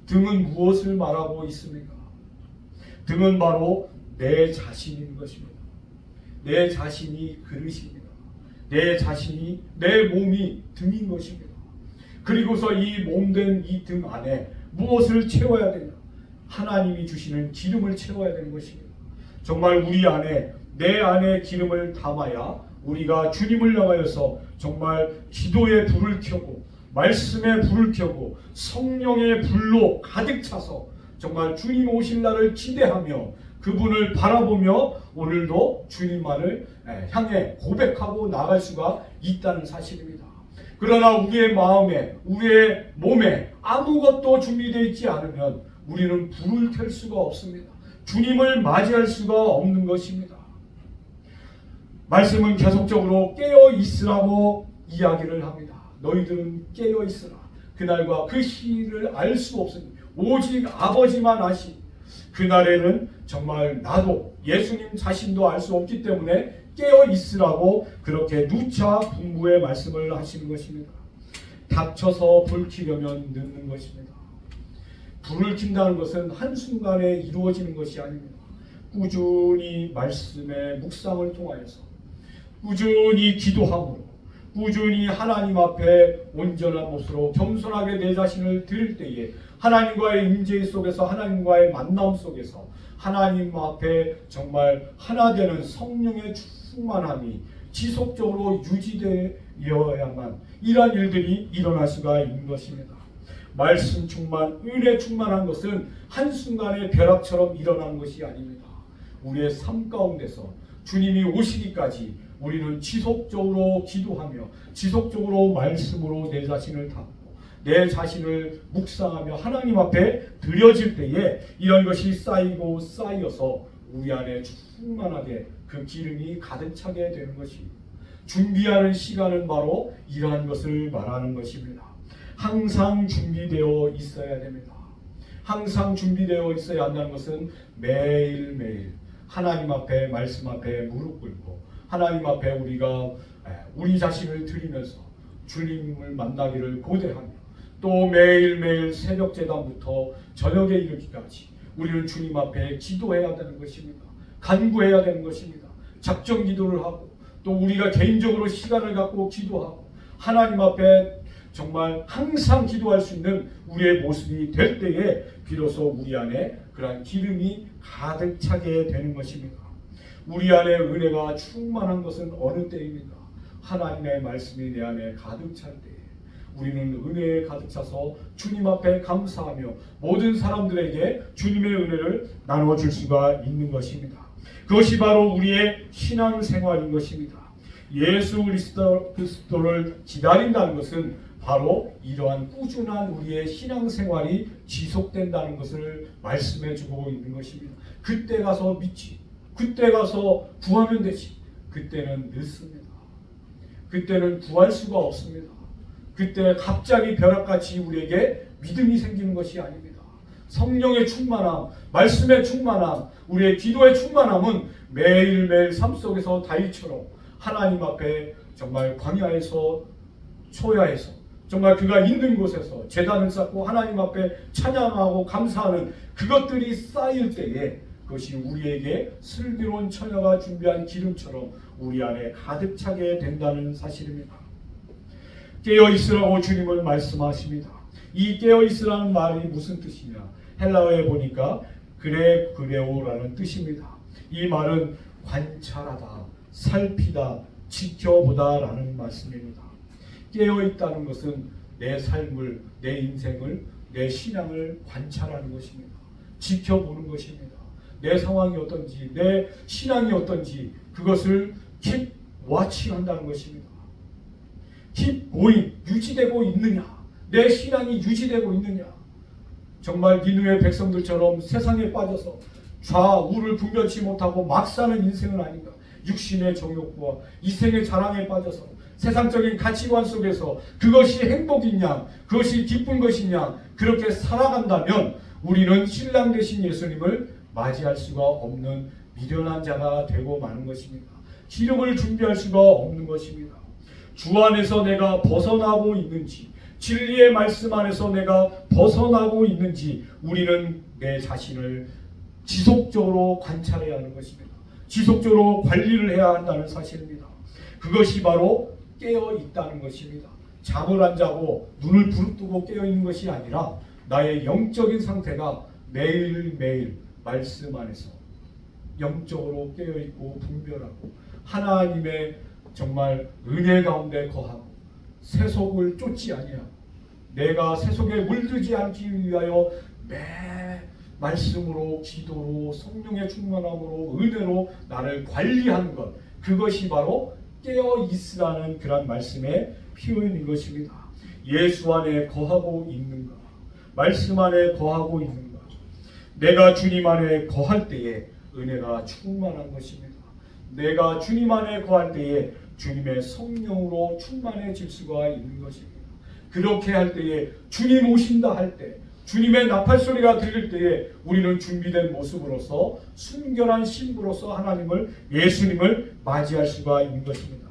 등은 무엇을 말하고 있습니까? 등은 바로 내 자신인 것입니다. 내 자신이 그릇입니다. 내 자신이, 내 몸이 등인 것입니다. 그리고서 이 몸된 이 등 안에 무엇을 채워야 되냐? 하나님이 주시는 기름을 채워야 되는 것입니다. 정말 우리 안에, 내 안에 기름을 담아야 우리가 주님을 향하여서 정말 기도의 불을 켜고 말씀의 불을 켜고 성령의 불로 가득 차서 정말 주님 오실 날을 기대하며 그분을 바라보며 오늘도 주님만을 향해 고백하고 나갈 수가 있다는 사실입니다. 그러나 우리의 마음에, 우리의 몸에 아무것도 준비되어 있지 않으면 우리는 불을 켤 수가 없습니다. 주님을 맞이할 수가 없는 것입니다. 말씀은 계속적으로 깨어 있으라고 이야기를 합니다. 너희들은 깨어 있으라. 그날과 그 시를 알 수 없으니 오직 아버지만 아시. 그날에는 정말 나도 예수님 자신도 알 수 없기 때문에 깨어 있으라고 그렇게 누차 분부의 말씀을 하시는 것입니다. 닥쳐서 불 켜려면 늦는 것입니다. 불을 킨다는 것은 한순간에 이루어지는 것이 아닙니다. 꾸준히 말씀의 묵상을 통하여서 꾸준히 기도함으로 꾸준히 하나님 앞에 온전한 모습으로 겸손하게 내 자신을 드릴 때에 하나님과의 임재 속에서 하나님과의 만남 속에서 하나님 앞에 정말 하나 되는 성령의 충만함이 지속적으로 유지되어야만 이러한 일들이 일어날 수가 있는 것입니다. 말씀 충만, 은혜 충만한 것은 한순간에 벼락처럼 일어나는 것이 아닙니다. 우리의 삶 가운데서 주님이 오시기까지 우리는 지속적으로 기도하며 지속적으로 말씀으로 내 자신을 담고 내 자신을 묵상하며 하나님 앞에 드려질 때에 이런 것이 쌓이고 쌓여서 우리 안에 충만하게 그 기름이 가득 차게 되는 것입니다. 준비하는 시간은 바로 이러한 것을 말하는 것입니다. 항상 준비되어 있어야 됩니다. 항상 준비되어 있어야 한다는 것은 매일매일 하나님 앞에 말씀 앞에 무릎 꿇고 하나님 앞에 우리가 우리 자신을 드리면서 주님을 만나기를 고대하며 또 매일매일 새벽 제단부터 저녁에 이르기까지 우리는 주님 앞에 기도해야 되는 것입니다. 간구해야 되는 것입니다. 작정 기도를 하고 또 우리가 개인적으로 시간을 갖고 기도하고 하나님 앞에 정말 항상 기도할 수 있는 우리의 모습이 될 때에 비로소 우리 안에 그러한 기름이 가득 차게 되는 것입니다. 우리 안에 은혜가 충만한 것은 어느 때입니까? 하나님의 말씀이 내 안에 가득 찰 때에 우리는 은혜에 가득 차서 주님 앞에 감사하며 모든 사람들에게 주님의 은혜를 나누어 줄 수가 있는 것입니다. 그것이 바로 우리의 신앙생활인 것입니다. 예수 그리스도를 기다린다는 것은 바로 이러한 꾸준한 우리의 신앙생활이 지속된다는 것을 말씀해 주고 있는 것입니다. 그때 가서 믿지, 그때 가서 구하면 되지, 그때는 늦습니다. 그때는 구할 수가 없습니다. 그때 갑자기 벼락같이 우리에게 믿음이 생기는 것이 아닙니다. 성령의 충만함, 말씀의 충만함, 우리의 기도의 충만함은 매일매일 삶 속에서 다윗처럼 하나님 앞에 정말 광야에서 초야에서 정말 그가 있는 곳에서 제단을 쌓고 하나님 앞에 찬양하고 감사하는 그것들이 쌓일 때에 그것이 우리에게 슬기로운 처녀가 준비한 기름처럼 우리 안에 가득 차게 된다는 사실입니다. 깨어 있으라고 주님은 말씀하십니다. 이 깨어 있으라는 말이 무슨 뜻이냐? 헬라어에 보니까 그레오라는 뜻입니다. 이 말은 관찰하다, 살피다, 지켜보다라는 말씀입니다. 깨어 있다는 것은 내 삶을, 내 인생을, 내 신앙을 관찰하는 것입니다. 지켜보는 것입니다. 내 상황이 어떤지, 내 신앙이 어떤지 그것을 keep watching 한다는 것입니다. keep going, 유지되고 있느냐, 내 신앙이 유지되고 있느냐. 정말 니느웨 백성들처럼 세상에 빠져서 좌우를 분별치 못하고 막 사는 인생은 아닌가. 육신의 정욕과 이생의 자랑에 빠져서 세상적인 가치관 속에서 그것이 행복이냐, 그것이 기쁜 것이냐, 그렇게 살아간다면 우리는 신랑 되신 예수님을 맞이할 수가 없는 미련한 자가 되고 마는 것입니다. 기름을 준비할 수가 없는 것입니다. 주 안에서 내가 벗어나고 있는지, 진리의 말씀 안에서 내가 벗어나고 있는지 우리는 내 자신을 지속적으로 관찰해야 하는 것입니다. 지속적으로 관리를 해야 한다는 사실입니다. 그것이 바로 깨어 있다는 것입니다. 잠을 안 자고 눈을 부릅뜨고 깨어 있는 것이 아니라 나의 영적인 상태가 매일매일 말씀 안에서 영적으로 깨어 있고 분별하고 하나님의 정말 은혜 가운데 거하고 세속을 쫓지 아니하고 내가 세속에 물들지 않기 위하여 매 말씀으로 기도로 성령의 충만함으로 은혜로 나를 관리하는 것, 그것이 바로 깨어 있으라는 그런 말씀의 표현인 것입니다. 예수 안에 거하고 있는가, 말씀 안에 거하고 있는가. 내가 주님 안에 거할 때에 은혜가 충만한 것입니다. 내가 주님 안에 거할 때에 주님의 성령으로 충만해질 수가 있는 것입니다. 그렇게 할 때에 주님 오신다 할 때, 주님의 나팔 소리가 들릴 때에 우리는 준비된 모습으로서 순결한 신부로서 하나님을, 예수님을 맞이할 수가 있는 것입니다.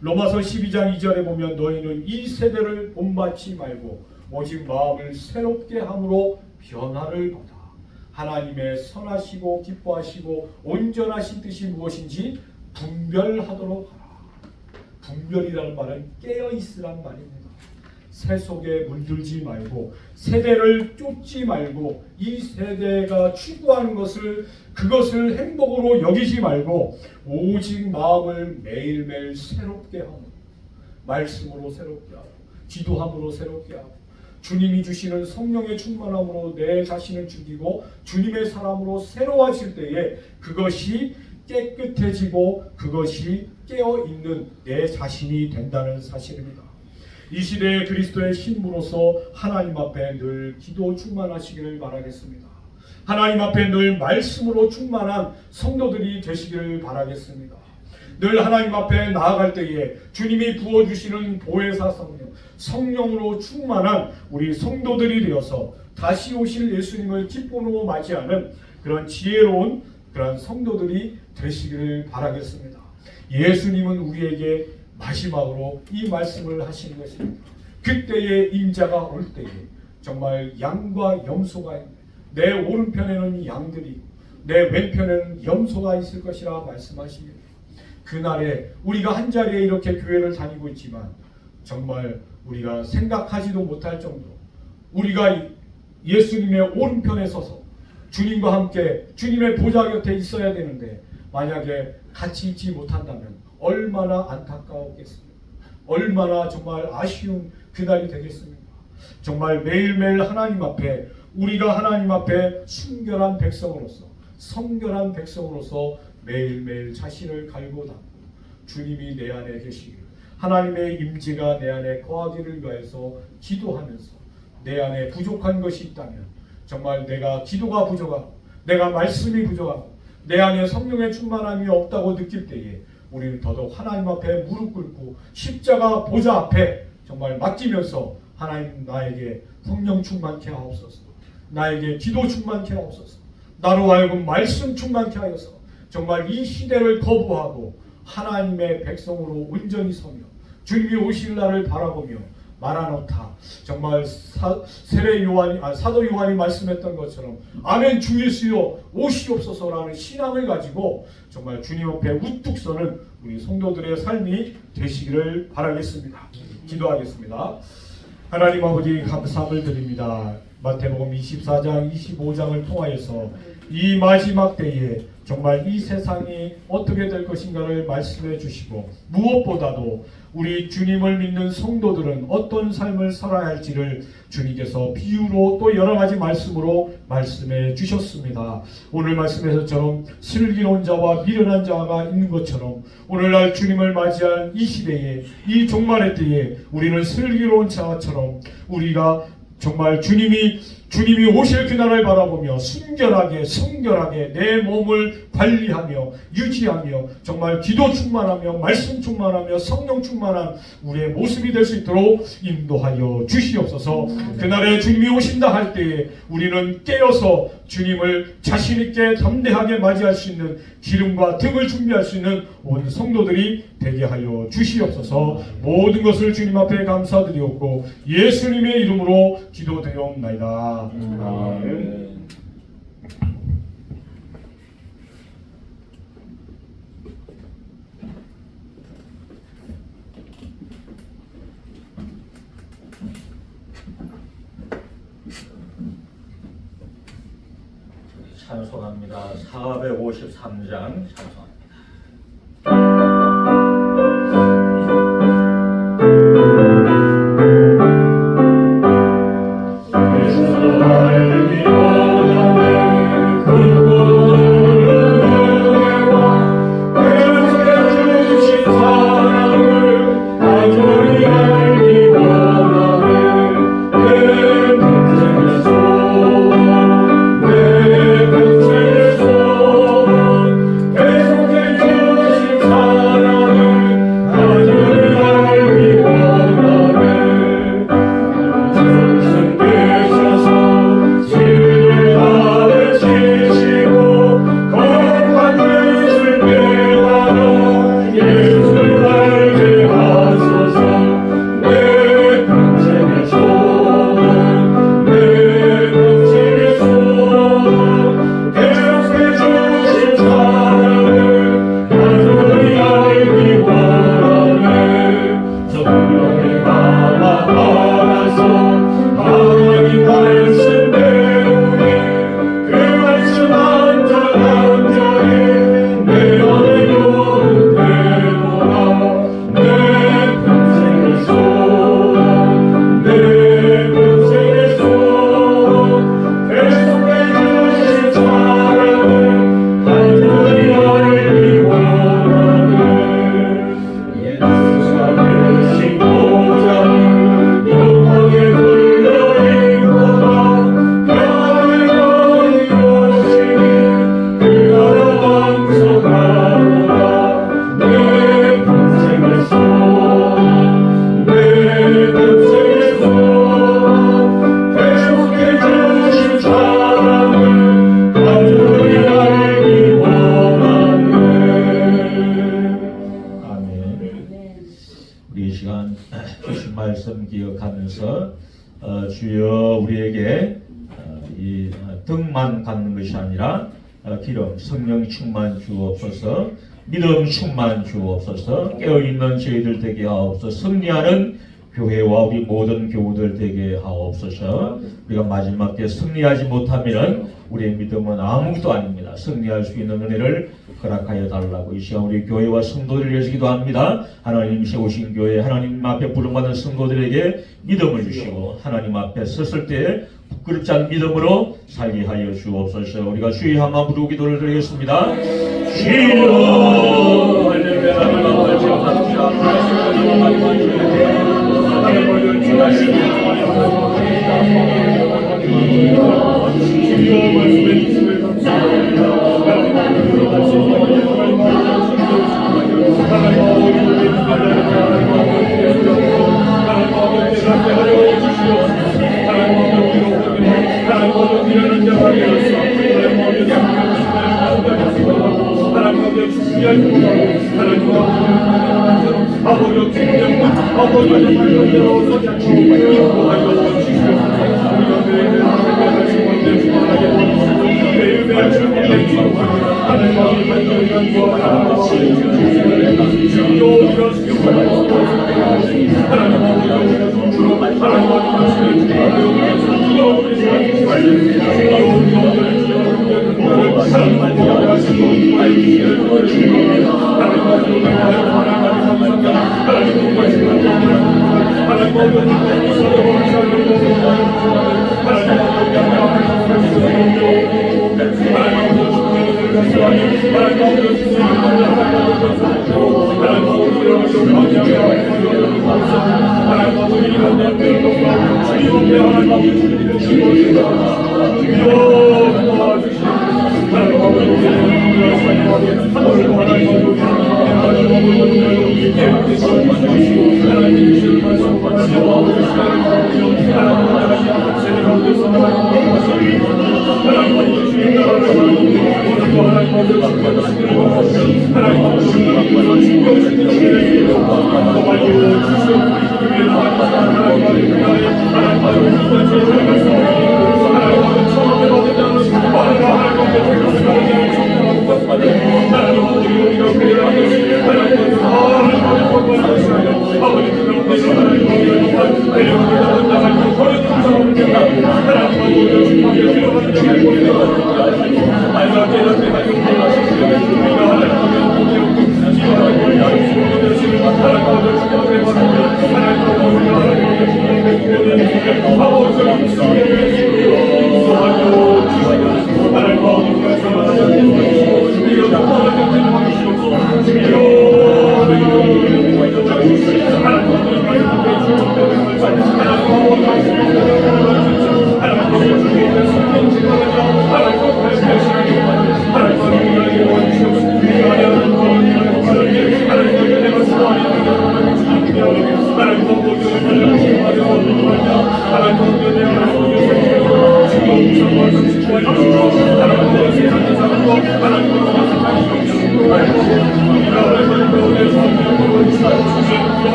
로마서 12장 2절에 보면 너희는 이 세대를 본받지 말고 오직 마음을 새롭게 함으로 변화를 받아 하나님의 선하시고 기뻐하시고 온전하신 뜻이 무엇인지 분별하도록 하라. 분별이라는 말은 깨어 있으란 말입니다. 세속에 물들지 말고 세대를 쫓지 말고 이 세대가 추구하는 것을 그것을 행복으로 여기지 말고 오직 마음을 매일매일 새롭게 하고 말씀으로 새롭게 하고 기도함으로 새롭게 하고 주님이 주시는 성령의 충만함으로 내 자신을 죽이고 주님의 사람으로 새로워질 때에 그것이 깨끗해지고 그것이 깨어있는 내 자신이 된다는 사실입니다. 이 시대에 그리스도의 신부로서 하나님 앞에 늘 기도 충만하시기를 바라겠습니다. 하나님 앞에 늘 말씀으로 충만한 성도들이 되시기를 바라겠습니다. 늘 하나님 앞에 나아갈 때에 주님이 부어주시는 보혜사 성령, 성령으로 충만한 우리 성도들이 되어서 다시 오실 예수님을 기쁨으로 맞이하는 그런 지혜로운 그런 성도들이 되시기를 바라겠습니다. 예수님은 우리에게 마지막으로 이 말씀을 하시는 것입니다. 그때의 인자가 올 때에 정말 양과 염소가 있는 내 오른편에는 양들이 내 왼편에는 염소가 있을 것이라 말씀하십니다. 그날에 우리가 한자리에 이렇게 교회를 다니고 있지만 정말 우리가 생각하지도 못할 정도로 우리가 예수님의 오른편에 서서 주님과 함께 주님의 보좌 곁에 있어야 되는데 만약에 같이 있지 못한다면 얼마나 안타까웠겠습니까? 얼마나 정말 아쉬운 그날이 되겠습니까? 정말 매일매일 하나님 앞에 우리가 하나님 앞에 순결한 백성으로서 성결한 백성으로서 매일매일 자신을 갈고 닦고 주님이 내 안에 계시기를 하나님의 임재가 내 안에 거하기를 위하여서 기도하면서 내 안에 부족한 것이 있다면 정말 내가 기도가 부족하고 내가 말씀이 부족하고 내 안에 성령의 충만함이 없다고 느낄 때에 우리는 더더욱 하나님 앞에 무릎 꿇고 십자가 보좌 앞에 정말 맡기면서 하나님 나에게 성령 충만케 하옵소서, 나에게 기도 충만케 하옵소서, 나로 하여금 말씀 충만케 하여서 정말 이 시대를 거부하고 하나님의 백성으로 온전히 서며 주님이 오실 날을 바라보며 마라노타 정말 사도 요한이 말씀했던 것처럼 아멘 주 예수여 오시옵소서라는 신앙을 가지고 정말 주님 앞에 우뚝 서는 우리 성도들의 삶이 되시기를 바라겠습니다. 기도하겠습니다. 하나님 아버지 감사함을 드립니다. 마태복음 24장 25장을 통하여서 이 마지막 때에 정말 이 세상이 어떻게 될 것인가를 말씀해 주시고 무엇보다도 우리 주님을 믿는 성도들은 어떤 삶을 살아야 할지를 주님께서 비유로 또 여러 가지 말씀으로 말씀해 주셨습니다. 오늘 말씀에서처럼 슬기로운 자와 미련한 자가 있는 것처럼 오늘날 주님을 맞이할 이 시대에 이 종말의 때에 우리는 슬기로운 자처럼 우리가 정말 주님이 오실 그날을 바라보며 순결하게 성결하게 내 몸을 관리하며 유지하며 정말 기도 충만하며 말씀 충만하며 성령 충만한 우리의 모습이 될 수 있도록 인도하여 주시옵소서. 그날에 주님이 오신다 할 때에 우리는 깨어서 주님을 자신 있게 담대하게 맞이할 수 있는 기름과 등을 준비할 수 있는 온 성도들이 되게 하여 주시옵소서. 모든 것을 주님 앞에 감사드리옵고 예수님의 이름으로 기도드리옵나이다. 아멘. 찬송합니다. 453장 찬송합니다. 주님 이 등만 갖는 것이 아니라 기름, 성령 충만 주옵소서, 믿음 충만 주옵소서, 깨어있는 저희들 되게 하옵소서, 승리하는 교회와 우리 모든 교우들 되게 하옵소서. 우리가 마지막 때 승리하지 못하면 우리의 믿음은 아무것도 아닙니다. 승리할 수 있는 은혜를 허락하여 달라고 이 시간 우리 교회와 성도들을 위해서 기도합니다. 하나님 세우신 교회, 하나님 앞에 부름받은 성도들에게 믿음을 주시고 하나님 앞에 섰을 때 부끄럽지 않은 믿음으로 살게 하여 주옵소서. 우리가 주의 한번 부르고 기도를 드리겠습니다. 주여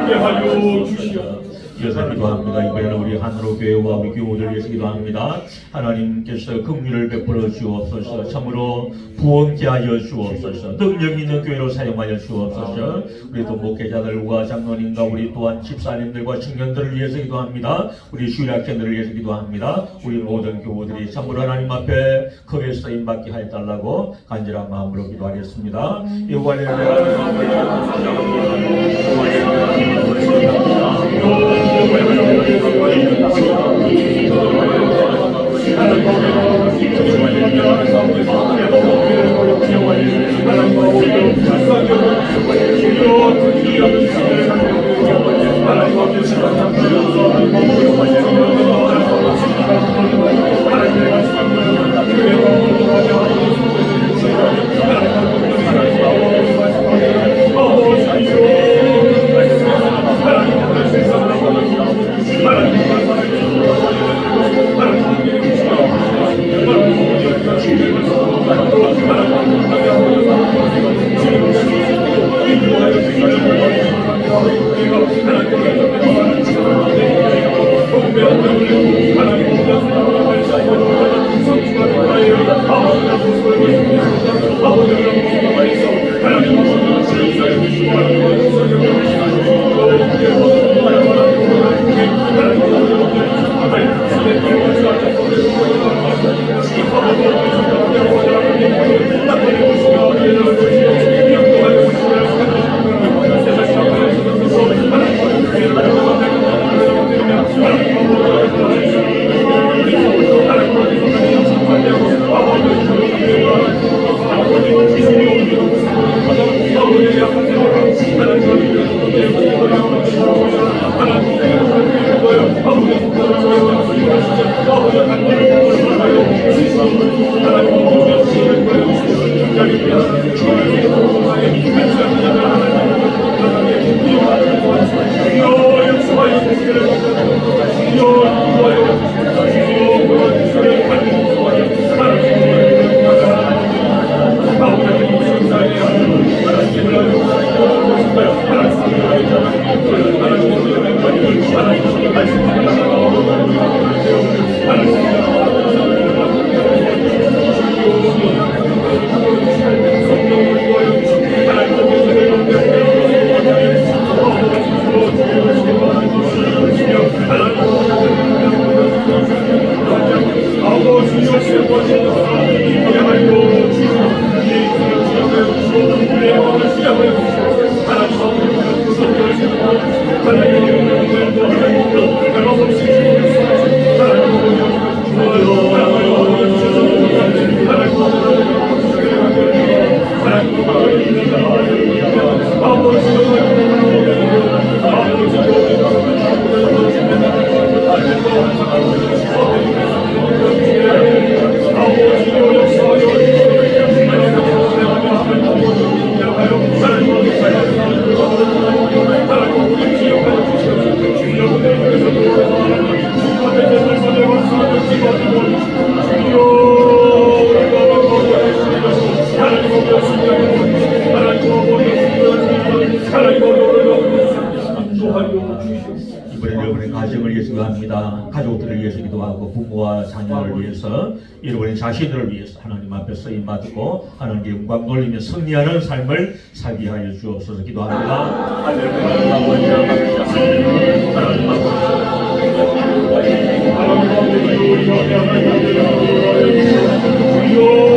함께 하여 주시옵소서. 이어서 기도합니다. 이번에는 우리 하늘로 교회와 우리 교우들 위해서 기도합니다. 하나님께서 긍휼을 베풀어 주옵소서. 참으로 부원케 하여 주옵소서. 능력 있는 교회로 사용하여 주옵소서. 우리 또 목회자들과 장로님과 우리 또한 집사님들과 청년들을 위해서 기도합니다. 우리 주일학생들을 위해서 기도합니다. 우리 모든 교우들이 참으로 하나님 앞에 크게 쓰임 받게 하여 달라고 간절한 마음으로 기도하겠습니다. 여러분의 가정을 위해서 기도합니다. 가족들을 위해서 기도하고 부모와 자녀를 위해서 여러분의 자신들을 위해서 하나님 앞에 쓰임 받고 하나님께 영광 돌리며 승리하는 삶을 살게 하여 주옵소서. 기도합니다. 주여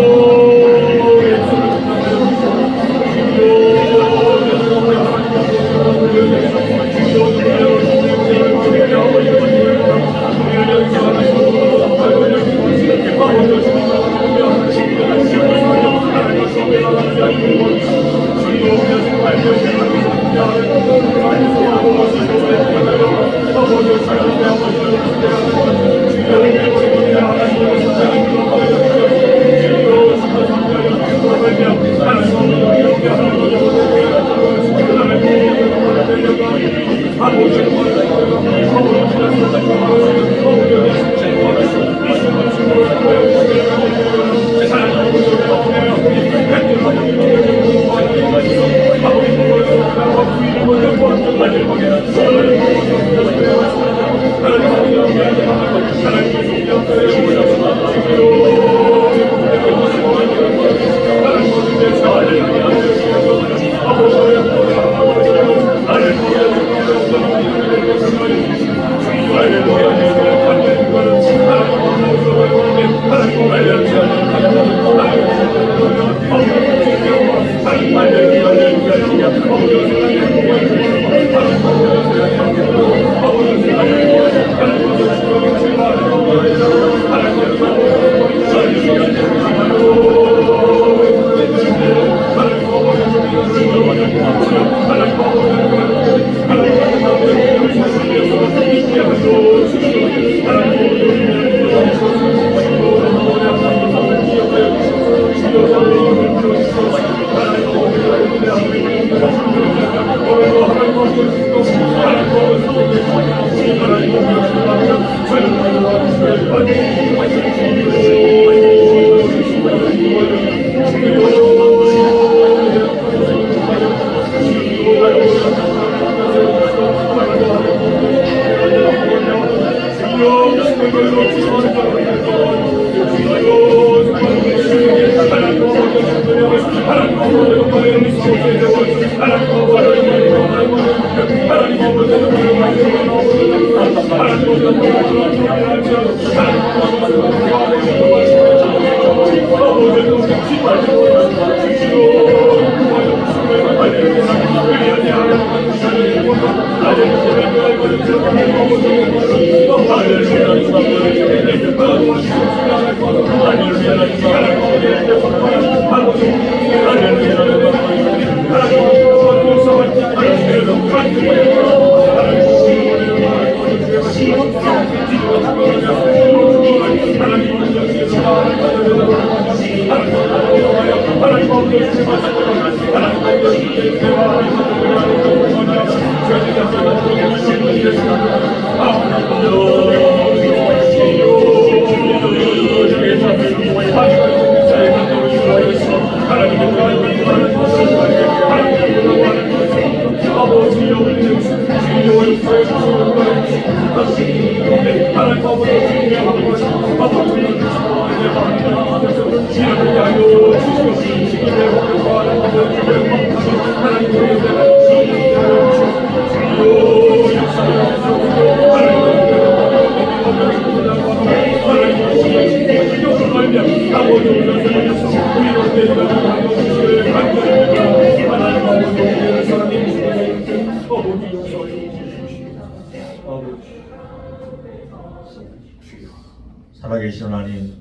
살아계신 하나님,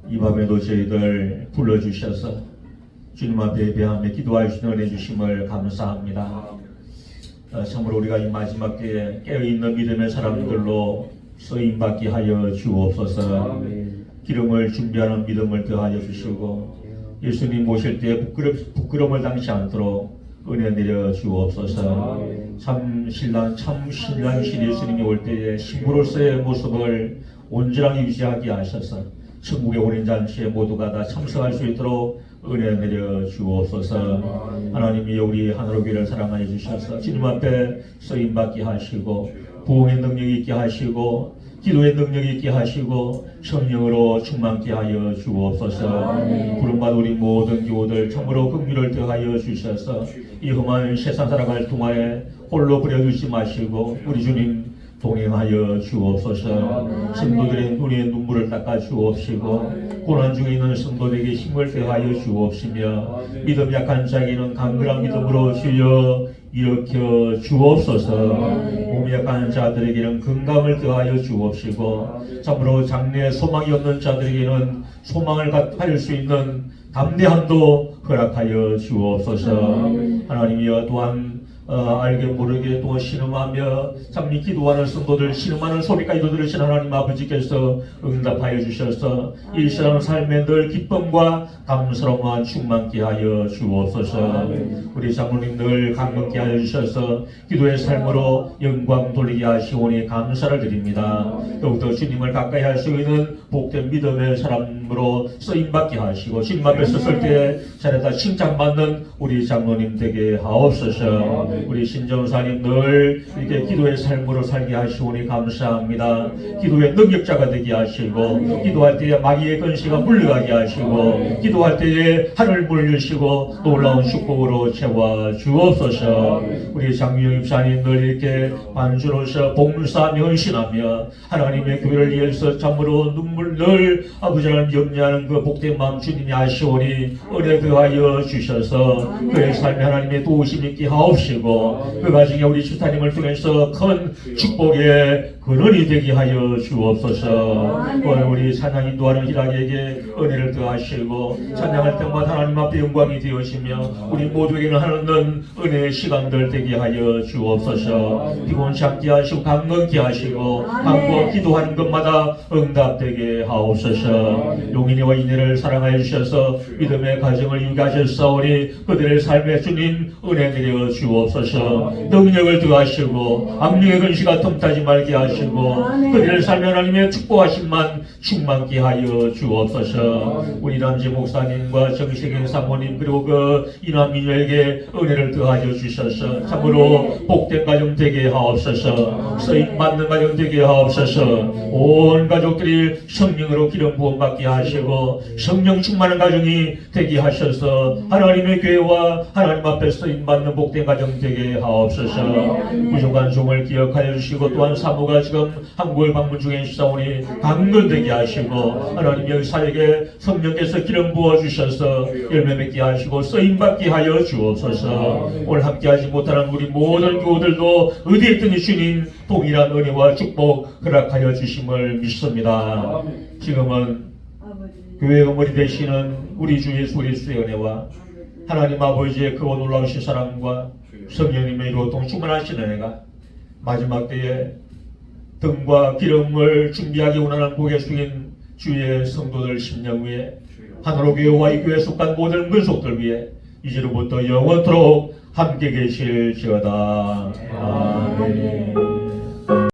이 밤에도 저희들 불러주셔서 주님 앞에 예배하며 기도할 수 있는 은혜 주심을 감사합니다. 참으로 우리가 이 마지막 때에 깨어있는 믿음의 사람들로 쓰임받게 하여 주옵소서. 기름을 준비하는 믿음을 더하여 주시고 예수님 모실 때 부끄러움을 당치 않도록 은혜 내려 주옵소서. 참 신랑신 예수님이 올 때에 신부로서의 모습을 온전하게 유지하게 하셔서 천국의 혼인잔치에 모두가 다 참석할 수 있도록 은혜 내려 주옵소서. 하나님이 우리 하늘교회를 사랑하여 주셔서 주님 앞에 쓰임받게 하시고 부흥의 능력이 있게 하시고 기도의 능력이 있게 하시고 성령으로 충만케 하여 주옵소서. 부름받은 우리 모든 교우들 참으로 긍휼을 더하여 주셔서 이 험한 세상 살아갈 동안에 홀로 버려두지 마시고 우리 주님 동행하여 주옵소서. 성도들의 눈에 눈물을 닦아 주옵시고 고난 중에 있는 성도들에게 힘을 더하여 주옵시며 믿음 약한 자에게는 강건한 믿음으로 주여 일으켜 주옵소서. 몸이 약한 자들에게는 건강을 더하여 주옵시고 참으로 장래에 소망이 없는 자들에게는 소망을 가질 수 있는 담대함도 허락하여 주옵소서. 하나님이여 또한 알게 모르게 또 신음하며 잠미 기도하는 성도들 신음하는 소리까지도 들으신 하나님 아버지께서 응답하여 주셔서 일상 삶에 늘 기쁨과 감사로만 충만케 하여 주옵소서. 우리 장로님 늘 감격케 하여 주셔서 기도의 삶으로 영광 돌리게 하시오니 감사를 드립니다. 더욱더 주님을 가까이 할 수 있는 복된 믿음의 사람으로 쓰임받게 하시고 주님 앞에 섰을 때 잘했다 칭찬받는 우리 장로님 되게 하옵소서. 우리 신정사님 늘 이렇게 기도의 삶으로 살게 하시오니 감사합니다. 기도의 능력자가 되게 하시고 기도할 때에 마귀의 근시가 물러가게 하시고 기도할 때에 하늘 문을 여시고 놀라운 축복으로 채워 주옵소서. 우리 장유영 입사님 늘 이렇게 반주로서 봉사하며 헌신하며 하나님의 교회를 위해서 참으로 눈물 늘 아버지 하나님 염려하는 그 복된 마음 주님이 아시오니 은혜 더하여 주셔서 그의 삶에 하나님의 도우심 있게 하옵시고 그 가정에 우리 주타님을 통해서 큰 축복의 근원이 되게 하여 주옵소서. 오늘 우리 찬양 인도하는 희락에게 은혜를 더하시고 찬양할 때마다 하나님 앞에 영광이 되어지며 우리 모두에게는 하나님 은혜의 시간들 되게 하여 주옵소서. 피곤치 않게 하시고 강건케 하시고 간구 기도하는 것마다 응답되게 하옵소서. 용인이와 인애를 사랑하여 주셔서 믿음의 가정을 유지하셨사오니 그들의 삶에 주님 은혜 내려 주옵소서. 능력을 더하시고 악령의 근시가 틈타지 말게 하시고 그들의 삶에 하나님의 축복하심만 충만케 하여 주옵소서. 우리 남지 목사님과 정식인 사모님 그리고 그 이남미녀에게 은혜를 더하여 주셔서 참으로 복된 가정 되게 하옵소서. 쓰임받는 가정 되게 하옵소서. 온 가족들이 성령으로 기름 부음 받게 하시고 성령 충만한 가정이 되게 하셔서 하나님의 교회와 하나님 앞에 쓰임받는 복된 가정 되게 하옵소서. 부족한 종을 기억하여 주시고 또한 사모가 지금 한국을 방문 중에 있사오니 강건되게 하시고 하나님 역사에게 성령께서 기름 부어 주셔서 열매 맺게 하시고 쓰임받게 하여 주옵소서. 오늘 함께하지 못하는 우리 모든 교우들도 어디에 있든지 주님 동일한 은혜와 축복 허락하여 주심을 믿습니다. 지금은 교회의 머리 되시는 우리 주 예수 그리스도의 은혜와 하나님 아버지의 그 놀라우신 사랑과 성령님의 이루어통 충만하신 은혜가 마지막 때에 등과 기름을 준비하기 원하는 고개 숙인 주의 성도들 심령 위에 하늘로 교회와 이 교회에 속한 모든 근속들 위에 이제로부터 영원토록 함께 계실지어다. 아멘.